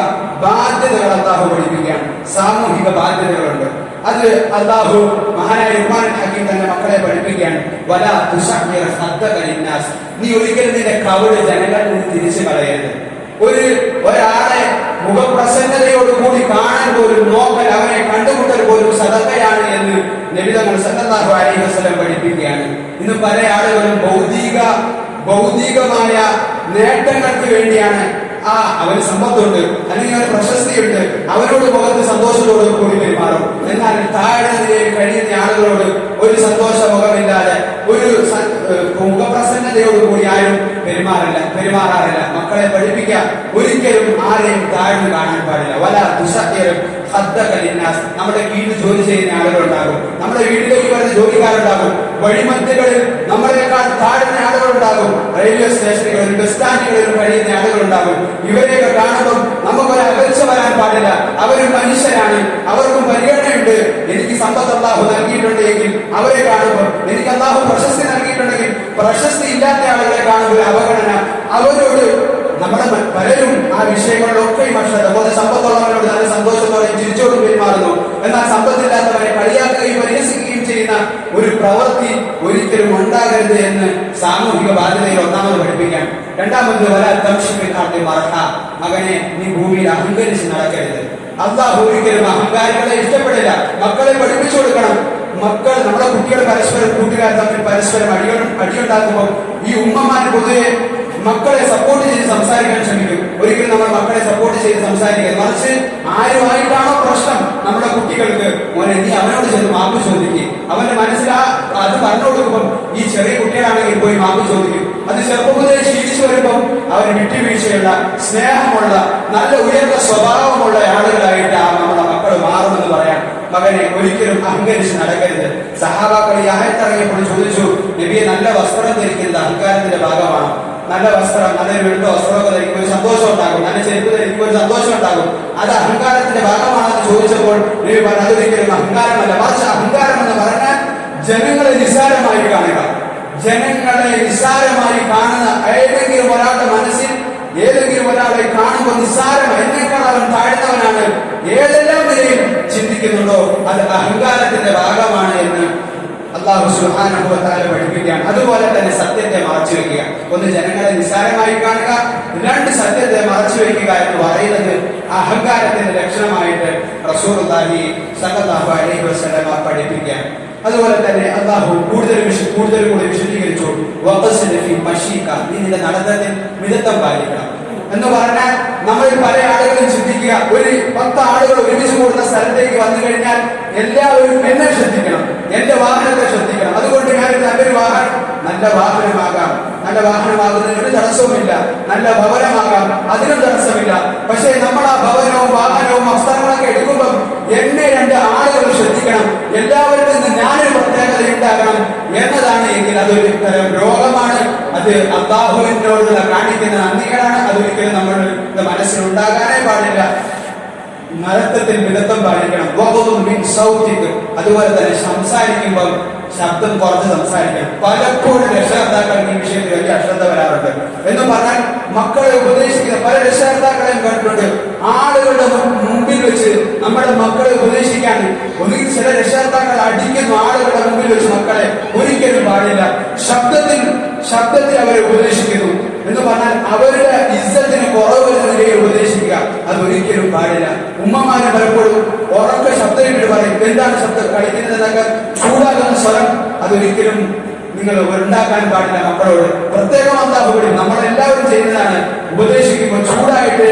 ബാധ്യതകൾ അല്ലാഹു പഠിപ്പിക്കുകയാണ്. സാമൂഹിക ബാധ്യതകളുണ്ട്. അത് അല്ലാഹു മഹാനായ ലുഖ്മാൻ ഹക്കീം തന്റെ മക്കളെ പഠിപ്പിക്കുകയാണ്. വലാ തുശഅ്മിർ ഖദ്ദക ലിന്നാസ്, നീ ഒരിക്കലും നിന്റെ കവിള് ജനങ്ങളിൽ നിന്ന് തിരിച്ചു കളയരുത്. ഒരാളെ മുഖപ്രസന്നതയോടുകൂടി കാണാൻ പോലും, നോക്കൽ, അവനെ കണ്ടുമുട്ടൽ പോലും സദഖയാണ് എന്ന് നബി തങ്ങൾ സല്ലല്ലാഹു അലൈഹി വസല്ലം പഠിപ്പിക്കുകയാണ്. ഇന്ന് പല ആളുകളും ഭൗതികമായ നേട്ടങ്ങൾക്ക് വേണ്ടിയാണ് അവന് സമ്പത്തുണ്ട്, അല്ലെങ്കിൽ അവന് പ്രശസ്തിയുണ്ട്, അവരോട് മുഖത്ത് സന്തോഷത്തോട് കൂടി പെരുമാറും. എന്നാൽ താഴെ നിലയിൽ കഴിയുന്ന ആളുകളോട് ഒരു സന്തോഷ മുഖമില്ലാതെ, ഒരു മുഖപ്രസന്നതയോട് കൂടി ആരും പെരുമാറാറില്ല. മക്കളെ പഠിപ്പിക്കാം, ഒരിക്കലും ആരെയും താഴ്ന്നു കാണാൻ പാടില്ല. വല തുശഅ്മിർ ഖദ്ദക ലിന്നാസ്, നമ്മുടെ വീട്ടിൽ ജോലി ചെയ്യുന്ന ആളുകളുണ്ടാകും, നമ്മുടെ വീട്ടിലേക്ക് വരുന്ന ജോലിക്കാരുണ്ടാകും, വഴിമധ്യകളിൽ നമ്മളെക്കാൾ താഴ്ന്ന ആളുകളുണ്ടാകും, റെയിൽവേ സ്റ്റേഷനുകളിലും ബസ് സ്റ്റാൻഡുകളിലും കഴിയുന്ന ആളുകളുണ്ടാകും. ഇവരെയൊക്കെ കാണുമ്പോൾ നമുക്കൊരു അകൽച്ച വരാൻ പാടില്ല. അവരും മനുഷ്യരാണ്, അവർക്കും പരിഗണനയുണ്ട്. എനിക്ക് സമ്പത്ത് അല്ലാഹു നൽകിയിട്ടുണ്ട് എങ്കിൽ അവരെ കാണുമ്പോൾ, എനിക്ക് അല്ലാഹു പ്രശസ്തി നൽകിയിട്ടുണ്ടെങ്കിൽ പ്രശസ്തി ഇല്ലാത്ത ആളുകളെ കാണുമ്പോൾ അവഗണന. അവരോട് നമ്മുടെ പലരും ആ വിഷയങ്ങളിലൊക്കെ അതുപോലെ സമ്പത്തുള്ളവരോട് നല്ല സന്തോഷത്തോടെ ചിരിച്ചോട് പെരുമാറുന്നു. എന്നാൽ സമ്പത്തില്ലാത്തവരെ കളിയാക്കുകയും പരിഹസിക്കുകയും ചെയ്യുന്ന ഒരു പ്രവൃത്തി ഒരിക്കലും ഉണ്ടാകരുത് എന്ന് സാമൂഹിക ബാധ്യതയിൽ ഒന്നാമത് പഠിപ്പിക്കാൻ. രണ്ടാമത് വലാ തംശി ഫിൽ അർദി മർഹ, മകനെ നീ ഭൂമിയിൽ അഹങ്കരിച്ച് നടക്കരുത്. അല്ലാഹു ഒരിക്കലും അഹങ്കാരികളെ ഇഷ്ടപ്പെടില്ല. മക്കളെ പഠിപ്പിച്ചു കൊടുക്കണം. നമ്മുടെ കുട്ടികൾ പരസ്പരം, കൂട്ടുകാർ തമ്മിൽ പരസ്പരം അടിയുണ്ടാക്കുമ്പോൾ ഈ ഉമ്മമാര് പൊതുവെ മക്കളെ സപ്പോർട്ട് ചെയ്ത് സംസാരിക്കാൻ ശ്രമിക്കും. ഒരിക്കലും നമ്മൾ മക്കളെ സപ്പോർട്ട് ചെയ്ത് സംസാരിക്കുക, മറിച്ച് ആരുമായിട്ടാണോ പ്രശ്നം നമ്മുടെ കുട്ടികൾക്ക്, മോനെ നീ അവനോട് ചെന്ന് മാപ്പ് ചോദിക്കും. അവന്റെ മനസ്സിൽ അത് പറഞ്ഞു കൊടുക്കുമ്പോൾ ഈ ചെറിയ കുട്ടികളാണെങ്കിൽ പോയി മാപ്പ് ചോദിക്കും. അത് ചെറുപ്പം മുതലേ ശീലിച്ചു വരുമ്പോൾ അവന് വിട്ടുവീഴ്ചയുള്ള, സ്നേഹമുള്ള, നല്ല ഉയർന്ന സ്വഭാവമുള്ള ആളുകളായിട്ട് നമ്മുടെ മക്കൾ മാറുമെന്ന് പറയാം. മകനെ ഒരിക്കലും അഹങ്കരിച്ച് നടക്കരുത്. സഹാബാക്കൾ ഈ ആയത്തിറങ്ങിയപ്പോൾ ചോദിച്ചു, നബിയെ നല്ല വസ്ത്രം ധരിക്കുന്നത് അഹങ്കാരത്തിന്റെ ഭാഗമാണ്. നല്ല വസ്ത്രം, നല്ലൊരു വെളുത്ത വസ്ത്രമൊക്കെ ധരിക്കുമ്പോൾ ഒരു സന്തോഷം ഉണ്ടാകും, നല്ല ചെരുപ്പ് ധരിക്കുമ്പോൾ ഒരു സന്തോഷം ഉണ്ടാകും, അത് അഹങ്കാരത്തിന്റെ ഭാഗമാണെന്ന് ചോദിച്ചപ്പോൾ നബി പറഞ്ഞു, അതൊരിക്കലും അഹങ്കാരമല്ല, മറിച്ച് അഹങ്കാരം എന്ന് പറഞ്ഞാൽ ജനങ്ങളെ നിസ്സാരമായി കാണുക, ജനങ്ങളെ നിസ്സാരമായി കാണുന്ന ഏതെങ്കിലും ഒരാളുടെ മനസ്സിൽ ഏതെങ്കിലും ഒരാളെ കാണുമ്പോൾ നിസ്സാരം എന്നേക്കാൾ അവൻ താഴ്ന്നവനാണ് ഏതെല്ലാം നിലയിൽ ചിന്തിക്കുന്നുണ്ടോ അത് അഹങ്കാരത്തിന്റെ ഭാഗമാണ് എന്ന് അല്ലാഹു സുബ്ഹാനഹു വ തആല പഠിപ്പിക്കുകയാണ്. അതുപോലെ തന്നെ സത്യത്തെ മറച്ചു വെക്കുക. ഒന്ന് ജനങ്ങളെ നിസ്സാരമായി കാണുക, രണ്ട് സത്യത്തെ മറച്ചു വെക്കുക എന്ന് പറയുന്നത് അഹങ്കാരത്തിന്റെ ലക്ഷണമായിട്ട് റസൂലുള്ളാഹി സ്വല്ലല്ലാഹു അലൈഹി വസല്ലം പഠിപ്പിക്കുകയാണ്. അതുപോലെ തന്നെ അല്ലാഹു കൂടുതൽ കൂടി വിശദീകരിച്ചു, വഖസിദ് ഫീ മശീക, നിന്റെ നടത്തത്തിൽ മിതത്വം പാലിക്കണം എന്ന് പറഞ്ഞാൽ നമ്മൾ പല ആളുകളും ചിന്തിക്കുക, ഒരു 10 ആളുകൾ ഒരുമിച്ച് കൂടുന്ന സ്ഥലത്തേക്ക് വന്നു കഴിഞ്ഞാൽ എല്ലാവരും എന്നെ ശ്രദ്ധിക്കണം, എന്റെ വാഹനത്തെ ശ്രദ്ധിക്കണം. അതുകൊണ്ട് ഞാൻ നല്ലൊരു വാഹനം, നല്ല വാഹനമാകാം, നല്ല വാഹനമാകുന്നതിന് ഒരു തടസ്സവുമില്ല, നല്ല ഭവനമാകാം, അതിനും തടസ്സമില്ല. പക്ഷേ നമ്മൾ ആ ഭവനവും വാഹനവും വസ്ത്രങ്ങളൊക്കെ എടുക്കുമ്പോൾ എന്നെ 2 ആളുകൾ ശ്രദ്ധിക്കണം, എല്ലാവരിൽ നിന്ന് ഞാനൊരു പ്രത്യേകത ഉണ്ടാകണം എന്നതാണ് എങ്കിൽ അതൊരു രോഗമാണ്. അത് അല്ലാഹുവിനോടുള്ള കാണിക്കുന്ന നന്ദികളാണ്. അതൊരിക്കലും നമ്മളുടെ മനസ്സിൽ ഉണ്ടാകാനേ പാടില്ല. നരത്തത്തിൽ മിതത്വം പാലിക്കണം. അതുപോലെ തന്നെ സംസാരിക്കുമ്പോൾ ശബ്ദം കുറച്ച് സംസാരിക്കണം. പലപ്പോഴും രക്ഷകർത്താക്കൾക്ക് ഈ വിഷയത്തിൽ വലിയ അശ്രദ്ധ വരാറുണ്ട്. എന്ന് പറഞ്ഞാൽ മക്കളെ ഉപദേശിക്കുന്ന പല രക്ഷകർത്താക്കളെയും കണ്ടിട്ടുണ്ട്. ആളുകളുടെ മുമ്പിൽ വെച്ച് നമ്മുടെ മക്കളെ ഉപദേശിക്കാൻ ഒന്നുകിൽ ചില രക്ഷകർത്താക്കൾ അടിക്കുന്നു, ആളുകളുടെ മുമ്പിൽ വെച്ച് മക്കളെ ഒരിക്കലും പാടില്ല. ശബ്ദത്തിൽ അവരെ ഉപദേശിക്കുന്നു എന്ന് പറഞ്ഞാൽ അവരുടെ ഇസ്സത്തിന് കുറവ് വരുന്ന നിലയിൽ ഉപദേശിക്കുക, അത് ഒരിക്കലും പാടില്ല. ഉമ്മമാരെ പലപ്പോഴും ഉറക്ക ശബ്ദമായിട്ട് പറയും, എന്താണ് ശബ്ദം കളിക്കുന്നത് എന്നൊക്കെ ചൂടാകുന്ന സ്വരം അതൊരിക്കലും നിങ്ങൾ ഉണ്ടാക്കാൻ പാടില്ല. മക്കളോട് പ്രത്യേകം അല്ലാഹുവിൽ നമ്മളെല്ലാവരും ചെയ്യുന്നതാണ്, ഉപദേശിക്കുമ്പോൾ ചൂടായിട്ട്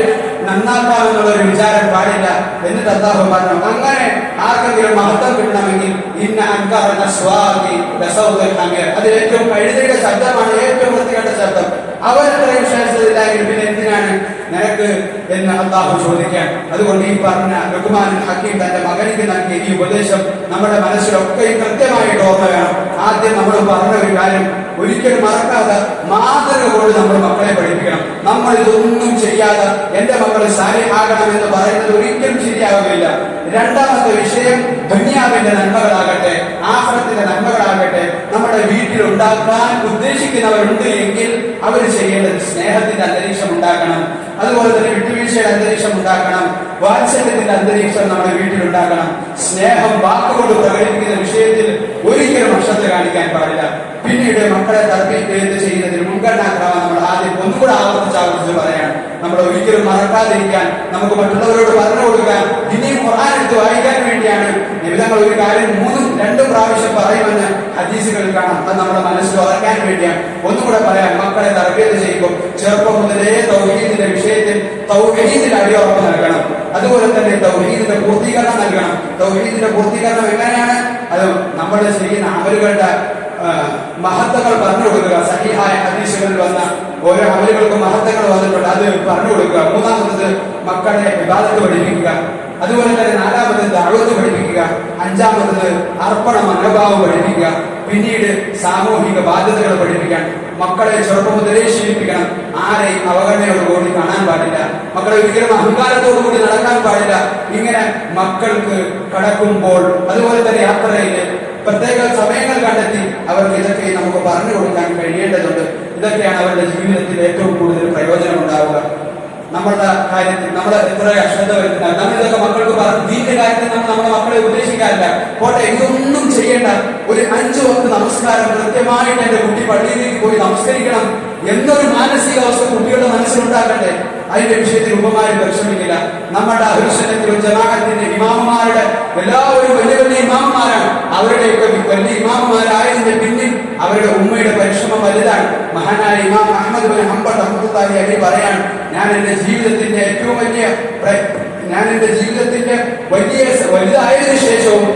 നന്നാക്കാമെന്നുള്ള ഒരു വിചാരം പാടില്ല. എന്നിട്ട് അല്ലാഹു പറഞ്ഞു, അങ്ങനെ ആർക്കെങ്കിലും മഹത്വം കിട്ടണമെങ്കിൽ ഇന്ന അൻകറന സ്വാദി ലസൗദൽ ഹമീർ, അത് ഏറ്റവും കഴുതയുടെ ശബ്ദമാണ്, ഏറ്റവും വൃത്തികെട്ട ശബ്ദം. അവരത്രയും ശ്രേഷ്ഠതയില്ലെങ്കിൽ പിന്നെ എന്തിനാണ് നിനക്ക് എന്ന് അല്ലാഹു ചോദിക്കാൻ. അതുകൊണ്ട് ഈ പറഞ്ഞ ലുഖ്മാനുൽ ഹക്കീം തന്റെ മകനിക്ക് നൽകിയ ഈ ഉപദേശം നമ്മുടെ മനസ്സിലൊക്കെ കൃത്യമായിട്ട് ഓർമ്മ വേണം. ആദ്യം നമ്മൾ പറഞ്ഞ ഒരു കാര്യം ഒരിക്കലും മറക്കാതെ മാതൃക കൊണ്ട് നമ്മൾ മക്കളെ പഠിപ്പിക്കണം. നമ്മൾ ഇതൊന്നും ചെയ്യാതെ എന്റെ മക്കൾ സാലിഹാകണം എന്ന് പറയുന്നത് ഒരിക്കലും ശരിയാവുകയില്ല. രണ്ടാമത്തെ വിഷയം ദുനിയാവിന്റെ നന്മകളാകട്ടെ, ആഖിറത്തിന്റെ നന്മകളാകട്ടെ നമ്മുടെ വീട്ടിൽ ഉണ്ടാക്കാൻ ഉദ്ദേശിക്കുന്നവരുണ്ട് എങ്കിൽ അവർ ചെയ്യേണ്ടത് സ്നേഹത്തിന്റെ അന്തരീക്ഷം ഉണ്ടാക്കണം. അതുപോലെ തന്നെ വിട്ടുവീഴ്ചയുടെ അന്തരീക്ഷം ഉണ്ടാക്കണം, വാത്സല്യത്തിന്റെ അന്തരീക്ഷം നമ്മുടെ വീട്ടിൽ ഉണ്ടാക്കണം. സ്നേഹം വാക്കുകൊണ്ട് പ്രകടിപ്പിക്കുന്ന വിഷയത്തിൽ ഒരിക്കലും അശ്രദ്ധ കാണിക്കാൻ പാടില്ല. പിന്നീട് മക്കളെ തർബീയത്ത് ചെയ്യുന്നതിന് മുൻഗണനാക്രമം നമ്മൾ ആദ്യം ഒന്നുകൂടെ ആവർത്തിച്ച് പറയാണ്. നമ്മൾ ഒരിക്കലും മറക്കാതിരിക്കാൻ, നമുക്ക് മറ്റുള്ളവരോട് പറഞ്ഞു കൊടുക്കാൻ, ഇനിയും ഖുർആൻ എടുത്ത് വായിക്കാൻ വേണ്ടിയാണ് നിമിതങ്ങൾ ഒരു കാര്യം 3-2 പ്രാവശ്യം പറയുമെന്ന് ഹദീസുകളിൽ കാണാം. അത് നമ്മുടെ മനസ്സിൽ ഉറക്കാൻ വേണ്ടിയാണ്. ഒന്നുകൂടെ പറയാം, മക്കളെ തർബീയത്ത് ചെയ്യുമ്പോൾ ചെറുപ്പം മുതലേ തൗഹീദിന്റെ വിഷയത്തിൽ തൗഹീദിൽ അടിയുറപ്പ് നൽകണം. അതുപോലെ തന്നെ തൗഹീദിന്റെ പൂർത്തീകരണം നൽകണം. തൗഹീദിന്റെ പൂർത്തീകരണം എങ്ങനെയാണ്? അത് നമ്മൾ ചെയ്യുന്ന അമലുകളുടെ മഹത്വങ്ങൾ പറഞ്ഞു കൊടുക്കുക. സഹീഹായ ഹദീസുകളിൽ വന്ന ഓരോ അമലുകൾക്കും മഹത്വങ്ങൾ വന്നിട്ടുണ്ട്, അത് പറഞ്ഞു കൊടുക്കുക. മൂന്നാമത്തത് മക്കളെ ഇബാദത്ത് പഠിപ്പിക്കുക. അതുപോലെ തന്നെ നാലാമത്തത് ദഅവത്ത് പഠിപ്പിക്കുക. അഞ്ചാമത്തത് അർപ്പണ മനോഭാവം പഠിപ്പിക്കുക. പിന്നീട് സാമൂഹിക ബാധ്യതകൾ പഠിപ്പിക്കാൻ മക്കളെ ചെറുപ്പം മുതലേ ശീലിപ്പിക്കണം. ആരെയും അവഗണനയോടുകൂടി കാണാൻ പാടില്ല. മക്കളെ ഒരിക്കലും അഹങ്കാരത്തോടു കൂടി നടക്കാൻ പാടില്ല. ഇങ്ങനെ മക്കൾക്ക് കടക്കുമ്പോൾ അതുപോലെ തന്നെ യാത്രയിൽ പ്രത്യേക സമയങ്ങൾ കണ്ടെത്തി അവർക്ക് ഇതൊക്കെ നമുക്ക് പറഞ്ഞു കൊടുക്കാൻ കഴിയേണ്ടതുണ്ട്. ഇതൊക്കെയാണ് അവരുടെ ജീവിതത്തിൽ ഏറ്റവും കൂടുതൽ പ്രയോജനം ഉണ്ടാവുക. നമ്മളുടെ കാര്യത്തിൽ നമ്മൾ എത്ര അശ്രദ്ധ വരുത്തുന്ന നമ്മളിതൊക്കെ മക്കൾക്ക് പറഞ്ഞു ദീന്റെ കാര്യത്തിൽ നമ്മൾ നമ്മുടെ മക്കളെ ഉപദേശിക്കാറില്ല. പോട്ടെ, ഇതൊന്നും ചെയ്യേണ്ട, ഒരു 5 വക്ത് നമസ്കാരം കൃത്യമായിട്ട് എന്റെ കുട്ടി പള്ളിയിലേക്ക് പോയി നമസ്കരിക്കണം എന്നൊരു മാനസികാവസ്ഥ കുട്ടികളുടെ മനസ്സിലുണ്ടാക്കട്ടെ. അതിന്റെ വിഷയത്തിൽ ഉമ്മമാര് പരിശ്രമിക്കില്ല. നമ്മുടെ അഹ്ലുസുന്നത്തിൽ ജമാഅത്തിന്റെ ഇമാമുമാരുടെ എല്ലാവരും വലിയ വലിയ ഇമാമുമാരാണ്. അവരുടെയൊക്കെ വലിയ ഇമാമുമാരായതിന്റെ പിന്നിൽ അവരുടെ ഉമ്മയുടെ പരിശ്രമം വലുതാണ്. മഹാനായ ഇമാം അഹ്മദ് ബിൻ ഹംബൽ റഹ്മത്തുള്ളാഹി അലൈഹി പറയാണ്, ഞാൻ എന്റെ ജീവിതത്തിന്റെ വലുതായതിനു ശേഷവും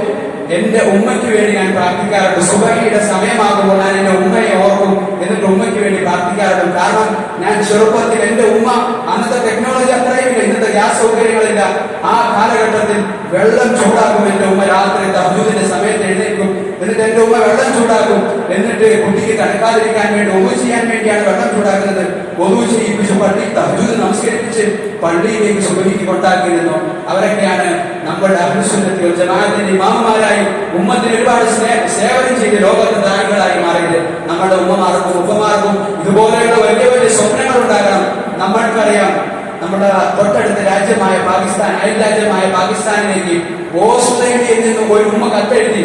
എന്റെ ഉമ്മയ്ക്ക് വേണ്ടി ഞാൻ പ്രാർത്ഥിക്കാറുണ്ട്. സുബഹിയുടെ സമയമാകുമ്പോൾ ഞാൻ എന്റെ ഉമ്മയെ ഓർക്കും, എന്നിട്ട് ഉമ്മയ്ക്ക് വേണ്ടി പ്രാർത്ഥിക്കാറുണ്ട്. കാരണം ഞാൻ ചെറുപ്പത്തിൽ എന്റെ ഉമ്മ, അന്നത്തെ ടെക്നോളജി അത്രയുമില്ല, ഇന്നത്തെ ഗ്യാസ് സൗകര്യങ്ങളില്ല, ആ കാലഘട്ടത്തിൽ വെള്ളം ചൂടാക്കും. എന്റെ ഉമ്മ രാത്രി തഹജ്ജുദിന്റെ സമയത്ത് എഴുന്നേൽക്കും, എന്നിട്ട് എന്റെ ഉമ്മ വെള്ളം ചൂടാക്കും. എന്നിട്ട് കുട്ടിക്ക് തണുക്കാതിരിക്കാൻ വേണ്ടി ഒതു ചെയ്യാൻ വേണ്ടിയാണ് വെള്ളം ചൂടാക്കുന്നത്. ഒതു ചെയ്യിപ്പിച്ച് പള്ളി തഹജ്ജുദ് നമസ്കരിപ്പിച്ച് പള്ളിയിലേക്ക് സുബഹിക്ക് കൊണ്ടാക്കിയിരുന്നു. അവരൊക്കെയാണ് നമ്മുടെ അഹ്ലുസുന്നത്തി വൽ ജമാഅത്തിന്റെ ഇമാമുമാരായി ഉമ്മത്തിന് ഒരുപാട് സേവനം ചെയ്ത് ലോകത്തെ ദാഇകളായി മാറിയത്. നമ്മുടെ ഉമ്മമാർക്കും ഉപ്പമാർക്കും ഇതുപോലെയുള്ള വലിയ വലിയ സ്വപ്നങ്ങൾ ഉണ്ടാകണം. നമ്മൾക്കറിയാം, നമ്മുടെ തൊട്ടടുത്ത രാജ്യമായ പാകിസ്ഥാൻ, അയൽ രാജ്യമായ പാകിസ്ഥാനിലേക്ക് ഓസ്ട്രേലിയയിൽ നിന്ന് ഒരു ഉമ്മ കത്തെഴുതി.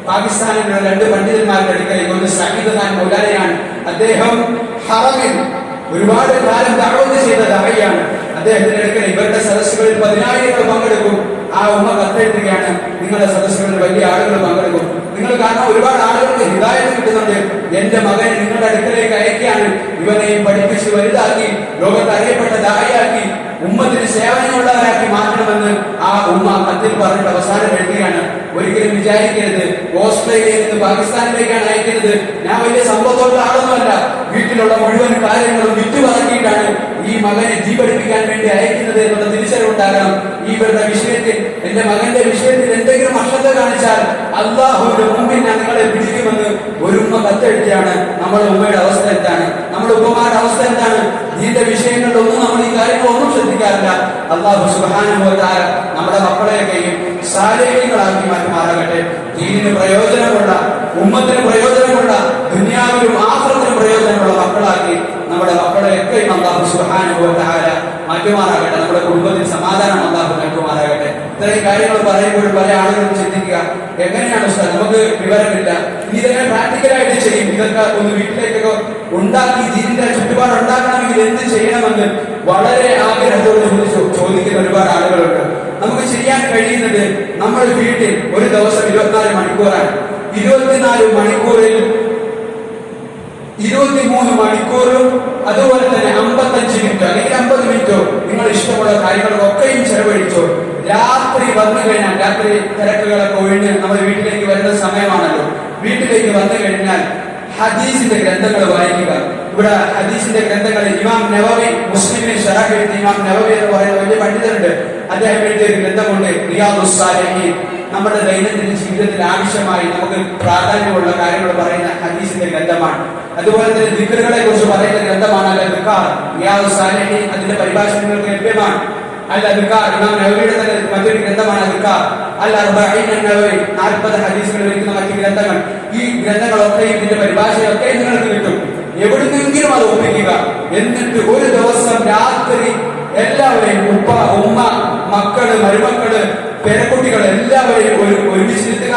പാകിസ്ഥാനിലുള്ള 2 പണ്ഡിതന്മാരുടെ അടുക്കലേക്ക്, ഒന്ന് സഈദ് ഖാൻ മൗലാനയാണ്, അദ്ദേഹം ഹറമിൽ ഒരുപാട് കാലം ദഅവത്ത് ചെയ്ത ദാഇയാണ്. അദ്ദേഹത്തിന്റെ അടുക്കൽ ഇവരുടെ സദസ്സുകളിൽ 10,000 പങ്കെടുക്കും. ആ ഉമ്മ കത്തെഴുതുകയാണ്, നിങ്ങളുടെ സദസ്സുകളിൽ വലിയ ആളുകൾ പങ്കെടുക്കും, നിങ്ങൾ കാരണം ഒരുപാട് ആളുകൾക്ക് ഹിദായത്ത് കിട്ടുന്നുണ്ട്, എന്റെ മകനെ നിങ്ങളുടെ അടുക്കലേക്ക് അയക്കുകയാണ്, ഇവനെയും പഠിപ്പിച്ച് വലുതാക്കി ലോകത്ത് അറിയപ്പെട്ട ദാഇയാക്കി ഉമ്മത്തിന് സേവനമുള്ളവരാക്കി മാറ്റണമെന്ന് ആ ഉമ്മ കത്തിൽ പറഞ്ഞിട്ട് അവസാനം എഴുതുകയാണ്. ഒരിക്കലും വിചാരിക്കരുത് ഓസ്ട്രേലിയയിൽ നിന്ന് പാകിസ്ഥാനിലേക്കാണ് അയക്കുന്നത്, ഞാൻ വലിയ സമ്പത്തോടുള്ള ആളൊന്നുമല്ല, വീട്ടിലുള്ള മുഴുവൻ കാര്യങ്ങളും വിറ്റുപറക്കിയിട്ടാണ് ഈ മകനെ ജീ പഠിപ്പിക്കാൻ വേണ്ടി അയക്കുന്നത് എന്നുള്ള തിരിച്ചറിവുണ്ടാകണം. ഇവരുടെ വിഷയത്തിൽ, എന്റെ മകന്റെ വിഷയത്തിൽ എന്തെങ്കിലും അശ്രദ്ധ കാണിച്ചാൽ അല്ലാഹുവിന്റെ മുമ്പിൽ ഞാൻ നിങ്ങളെ പിടിക്കുമെന്ന് ഒരു ഉമ്മ കത്തെഴുതിയാണ്. നമ്മുടെ ഉമ്മയുടെ അവസ്ഥ എന്താണ്? നമ്മുടെ ഉപ്പമാരുടെ അവസ്ഥ എന്താണ്? ഇതിന്റെ വിഷയങ്ങളിലൊന്നും നമ്മൾ ഈ കാര്യങ്ങളൊന്നും ശ്രദ്ധിക്കാറില്ല. അല്ലാഹു സുബ്ഹാനഹു വ തആല നമ്മുടെ മക്കളെയൊക്കെയും സാലിഹീങ്ങളാക്കി മാറ്റുമാറാകട്ടെ. ദീനിന് പ്രയോജനമുള്ള, ഉമ്മത്തിന് പ്രയോജനമുള്ള, ദുനിയാവിലും ആഖിറത്തിലും പ്രയോജനമുള്ള മക്കളാക്കി നമ്മുടെ മക്കളെയൊക്കെയും അല്ലാഹു സുബ്ഹാനഹു വ തആല മാറ്റുമാറാകട്ടെ. നമ്മുടെ കുടുംബത്തിന് സമാധാനം അല്ലാഹു നൽകുമാറാകട്ടെ. ഇത്രയും കാര്യങ്ങൾ പറയുമ്പോൾ പല ആളുകളും ചിന്തിക്കുക, എങ്ങനെയാണ് ഉസ്താദ്, നമുക്ക് വിവരമില്ല, ഇനി ഇതെങ്ങനെ പ്രാക്ടിക്കലായിട്ട് ചെയ്യും, ഇതൊക്കെ ഒന്ന് വീട്ടിലേക്കൊക്കെ ഉണ്ടാക്കി ദീനിന്റെ ചുറ്റുപാട് ഉണ്ടാക്കണമെങ്കിൽ എന്ത് ചെയ്യണമെന്ന് വളരെ ആഗ്രഹത്തോട് ചോദിക്കുന്ന ഒരുപാട് ആളുകളുണ്ട്. നമുക്ക് ചെയ്യാൻ കഴിയുന്നത്, നമ്മൾ വീട്ടിൽ ഒരു ദിവസം 24 മണിക്കൂറാണ്. 24 മണിക്കൂറിൽ 23 മണിക്കൂറും അതുപോലെ തന്നെ 55 മിനിറ്റോ അല്ലെങ്കിൽ 50 മിനിറ്റോ നിങ്ങൾ ഇഷ്ടമുള്ള കാര്യങ്ങളൊക്കെയും ചെലവഴിച്ചോ. രാത്രി വന്നു കഴിഞ്ഞാൽ, രാത്രി തിരക്കുകളൊക്കെ ഒഴിഞ്ഞ് നമ്മൾ വീട്ടിലേക്ക് വരുന്ന സമയമാണല്ലോ, വീട്ടിലേക്ക് വന്നു കഴിഞ്ഞാൽ ഹദീസിന്റെ ഗ്രന്ഥങ്ങൾ വായിക്കുക. ഇവിടെ ഹദീസിന്റെ ഗ്രന്ഥങ്ങളിൽ ഇമാം നവവി, മുസ്ലിമിനെ ശറഹ് എഴുതിയ ഇമാം നവവി എന്ന് പറയുന്ന വലിയ പണ്ഡിതനുണ്ട്. അദ്ദേഹം എഴുതിയ ഒരു ഗ്രന്ഥമുണ്ട് റിയാദുസ് സാലിഹീൻ. നമ്മുടെ ദൈനംദിന ജീവിതത്തിൽ ആവശ്യമായി നമുക്ക് പ്രാധാന്യമുള്ള കാര്യങ്ങൾ പറയുന്ന ഹദീസിന്റെ ഗ്രന്ഥമാണ്. അതുപോലെ തന്നെ ദിക്റുകളെ കുറിച്ച് പറയുന്ന ഗ്രന്ഥമാണ് അൽ അദ്കാർ. റിയാദുസ് സാലിഹീൻ അതിന്റെ പരിഭാഷ നിങ്ങൾക്ക് ലഭ്യമാണ്. അൽ അദ്കാർ ഇമാം നവവിയുടെ തന്നെ മറ്റൊരു ഗ്രന്ഥമാണ് അദ്കാർ. അൽ അർബഈൻ നവവി 40 ഹദീസുകൾ വരുന്ന മറ്റു ഗ്രന്ഥങ്ങൾ. ഈ ഗ്രന്ഥങ്ങളൊക്കെ ഇതിന്റെ പരിഭാഷയൊക്കെ നിങ്ങൾക്ക് കിട്ടും. എവിടുന്നെങ്കിലും അത് ഒപ്പിക്കുക. എന്നിട്ട് ഒരു ദിവസം രാത്രി എല്ലാവരെയും, ഉപ്പ, ഉമ്മ, മക്കള്, മരുമക്കള്, പേരക്കുട്ടികൾ എല്ലാവരെയും ഒരുമിച്ചിരുത്തുക.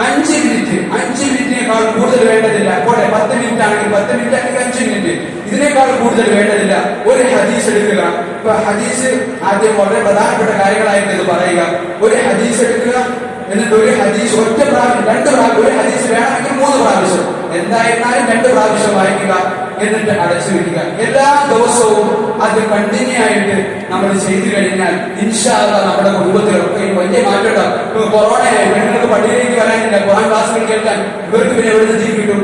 5 മിനിറ്റ്, 5 മിനിറ്റിനേക്കാൾ കൂടുതൽ വേണ്ടതില്ല. പോട്ടെ, 10 മിനിറ്റ് ആണെങ്കിൽ 10 മിനിറ്റ് അല്ലെങ്കിൽ 5 മിനിറ്റ്, ഇതിനേക്കാൾ കൂടുതൽ വേണ്ടതില്ല. ഒരു ഹദീസ് എടുക്കുക. ഇപ്പൊ ഹദീസ് ആദ്യം വളരെ പ്രധാനപ്പെട്ട കാര്യങ്ങളായിട്ട് ഇത് പറയുക. ഒരു ഹദീസ് എടുക്കുക, എന്നിട്ട് ഒരു ഹദീസ് ഒറ്റ പ്രാവശ്യം, 2 പ്രാവശ്യം, ഒരു ഹദീസ് വേണമെങ്കിൽ 3 പ്രാവശ്യം, എന്തായിരുന്നാലും 2 പ്രാവശ്യം വായിക്കുക. എന്നിട്ട് അടച്ചു വെക്കുക. എല്ലാ ദിവസവും അത് കണ്ടിന്യൂ ആയിട്ട് നമ്മൾ ചെയ്തു കഴിഞ്ഞാൽ ഇൻഷാ അല്ലാഹ് നമ്മുടെ കുടുംബത്തിലൊക്കെ വലിയ മാറ്റം ഉണ്ടാകും. ഇപ്പൊ കൊറോണയായി പെണ്ണുങ്ങൾക്ക് പള്ളിയിലേക്ക് വരാനില്ല, ഖുർആൻ ക്ലാസ്സുകൾ കേൾക്കാൻ, ഇവർക്ക് പിന്നെ എവിടെ നിന്ന് കിട്ടും?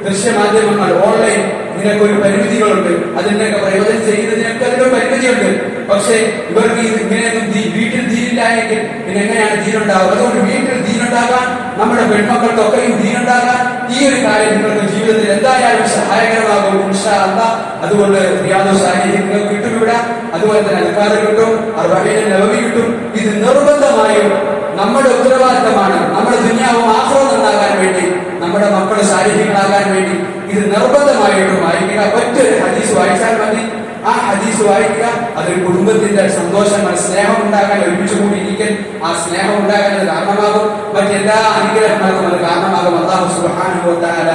ദൃശ്യമാധ്യമങ്ങൾ, ഓൺലൈൻ, ഇതിനൊക്കെ ഒരു പരിമിതികളുണ്ട്. അതിനൊക്കെ പ്രയോജനം ചെയ്യുന്നതിനൊക്കെ അതിനൊരു പരിമിതിയുണ്ട്. പക്ഷേ ഇവർക്ക് ഇങ്ങനെയൊന്നും വീട്ടിൽ ദീനില്ലായെങ്കിൽ പിന്നെ എങ്ങനെയാണ് ദീനുണ്ടാവുക? അതുകൊണ്ട് വീട്ടിൽ ദീനുണ്ടാകാൻ, നമ്മുടെ പെൺമക്കൾക്കൊക്കെയും ദീനുണ്ടാകാൻ ഈ ഒരു കാര്യം നിങ്ങൾക്ക് ജീവിതത്തിൽ എന്തായാലും സഹായകരമാകും ഇൻഷാ അല്ലാഹ്. അതുകൊണ്ട് റിയാദുസ് സാലിഹീൻ നിങ്ങൾക്ക് കിട്ടും ഇവിടെ. അതുപോലെ തന്നെ അദ്കാർ കിട്ടും, അർബഈൻ നവവി കിട്ടും. ഇത് നിർബന്ധമായും നമ്മുടെ ഉത്തരവാദിത്തമാണ്. നമ്മുടെ ദുനിയാവും ആഖിറവും നന്നാകാൻ വേണ്ടി, നമ്മുടെ മക്കൾ സാലിഹീങ്ങളാകാൻ വേണ്ടി ഇത് നിർബന്ധമായിട്ടും വായിക്കുക. ഒറ്റൊരു ഹദീസ് വായിച്ചാൽ മതി. ആ ഹദീസ് വായിക്കുക. അതൊരു കുടുംബത്തിന്റെ സന്തോഷങ്ങൾ, സ്നേഹം ഉണ്ടാകാൻ, ഒരുമിച്ച് കൂടി ഇരിക്കാൻ ആ സ്നേഹം ഉണ്ടാകാൻ അത് കാരണമാകും. മറ്റെല്ലാ അനുഗ്രഹങ്ങൾക്കും അത് കാരണമാകും. അല്ലാഹു സുബ്ഹാനഹു വ തആല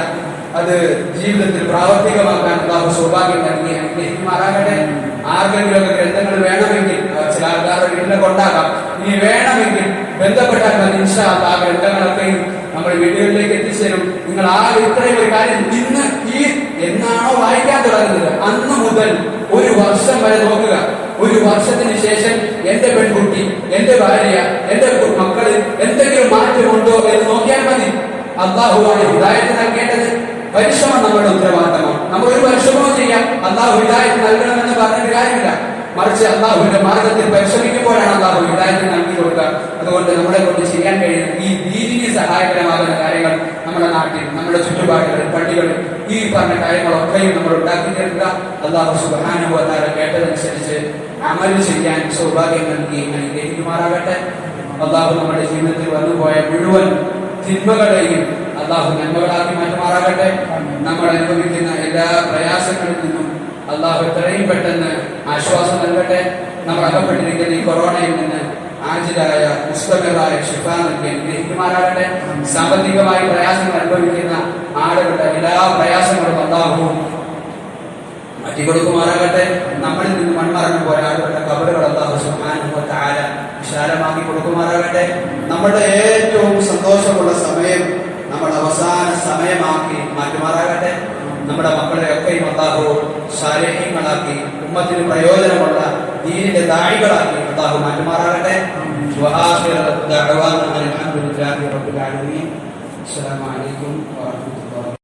അത് ജീവിതത്തിൽ പ്രാവർത്തികമാക്കാൻ അല്ലാഹു സൗഭാഗ്യം നൽകി അനുഗ്രഹിക്കുമാറാകട്ടെ. ആർക്കെങ്കിലുമൊക്കെ ഗ്രന്ഥങ്ങൾ വേണമെങ്കിൽ ചില ആൾക്കാരുടെ വീട്ടിലെ കൊണ്ടാകാം. ഇനി വേണമെങ്കിൽ ബന്ധപ്പെട്ടാൽ മതി. ഇൻഷാ അല്ലാഹ് ആ ഗ്രന്ഥങ്ങളൊക്കെയും നമ്മൾ വീടുകളിലേക്ക് എത്തിച്ചേരും. നിങ്ങൾ ആ ഇത്രയും ഒരു കാര്യം ഇന്ന് ഈ എന്നാണോ വായിക്കാൻ തുടങ്ങുന്നത് അന്ന് മുതൽ 1 വർഷം വരെ നോക്കുക. 1 വർഷത്തിന് ശേഷം എന്റെ പെൺകുട്ടി, എന്റെ ഭാര്യ, എന്റെ മക്കളിൽ എന്തെങ്കിലും മാറ്റമുണ്ടോ എന്ന് നോക്കിയാൽ മതി. അല്ലാഹുവാണ് ഹിദായത്ത് നൽകേണ്ടത്. പരിശ്രമം നമ്മുടെ ഉത്തരവാദിത്തമാണ്. നമ്മൾ ഒരു പരിശ്രമവും ചെയ്യാം, അല്ലാഹു ഹിദായത്ത് നൽകണമെന്ന് പറഞ്ഞിട്ട് കാര്യമില്ല. മറിച്ച് അല്ലാഹുവിന്റെ മാർഗത്തിൽ പരിശ്രമിക്കുമ്പോഴാണ് അല്ലാഹു ഹിദായത്ത് നൽകി കൊടുക്കുക. അതുകൊണ്ട് നമ്മളെ കൊണ്ട് ചെയ്യാൻ കഴിയുന്ന ഈ ദീനിന് സഹായകരമാകുന്ന കാര്യങ്ങൾ നമ്മുടെ നാട്ടിൽ, നമ്മുടെ ചുറ്റുപാടുകളിൽ, പള്ളികളിൽ ഈ പറഞ്ഞ കാര്യങ്ങളൊക്കെയും നമ്മൾ ഉണ്ടാക്കി തീർക്കുക. അല്ലാഹു സുബ്ഹാനഹു വ തആല കേട്ടതനുസരിച്ച് അമൽ ചെയ്യാൻ സൗഭാഗ്യം നൽകി അനുഗ്രഹിക്കുമാറാകട്ടെ. അല്ലാഹു നമ്മുടെ ജീവിതത്തിൽ വന്നുപോയ മുഴുവൻ തിന്മകളെയും അള്ളാഹു നന്മകളാക്കി മാറ്റുമാറാകട്ടെ. നമ്മൾ അനുഭവിക്കുന്ന എല്ലാ പ്രയാസങ്ങളിൽ നിന്നും അള്ളാഹു എത്രയും പെട്ടെന്ന് ആശ്വാസം നൽകട്ടെ. നമ്മൾ അകപ്പെട്ടിരിക്കുന്ന ഈ കൊറോണയിൽ നിന്ന് ആജിലായ മുസ്തമിറായ ശിഫ നൽകി അനുഗ്രഹിക്കുമാറാകട്ടെ. സാമ്പത്തികമായി പ്രയാസങ്ങൾ അനുഭവിക്കുന്ന ആളുകളുടെ എല്ലാ പ്രയാസങ്ങളും അള്ളാഹു മാറ്റിക്കൊടുക്കുമാറാകട്ടെ. നമ്മളിൽ നിന്ന് മൺമറഞ്ഞു പോയ ആളുകളുടെ ഖബറുകൾ അല്ലാഹു സുബ്ഹാനഹു വ തആല വിശാലമാക്കി കൊടുക്കുമാറാകട്ടെ. നമ്മുടെ ഏറ്റവും സന്തോഷമുള്ള സമയം നമ്മൾ അവസാന സമയമാക്കി മാറ്റുമാറാകട്ടെ. നമ്മുടെ മക്കളെയൊക്കെയും അല്ലാഹു സാലിഹീങ്ങളാക്കി ഉമ്മത്തിന് പ്രയോജനമുള്ള ദീനിന്റെ ദാഇകളാക്കി അല്ലാഹു മാറ്റുമാറാകട്ടെ. വആഖിറു ദഅവാനാ അൽഹംദുലില്ലാഹി റബ്ബിൽ ആലമീൻ. അസ്സലാമു അലൈക്കും വറഹ്മത്തുള്ളാഹി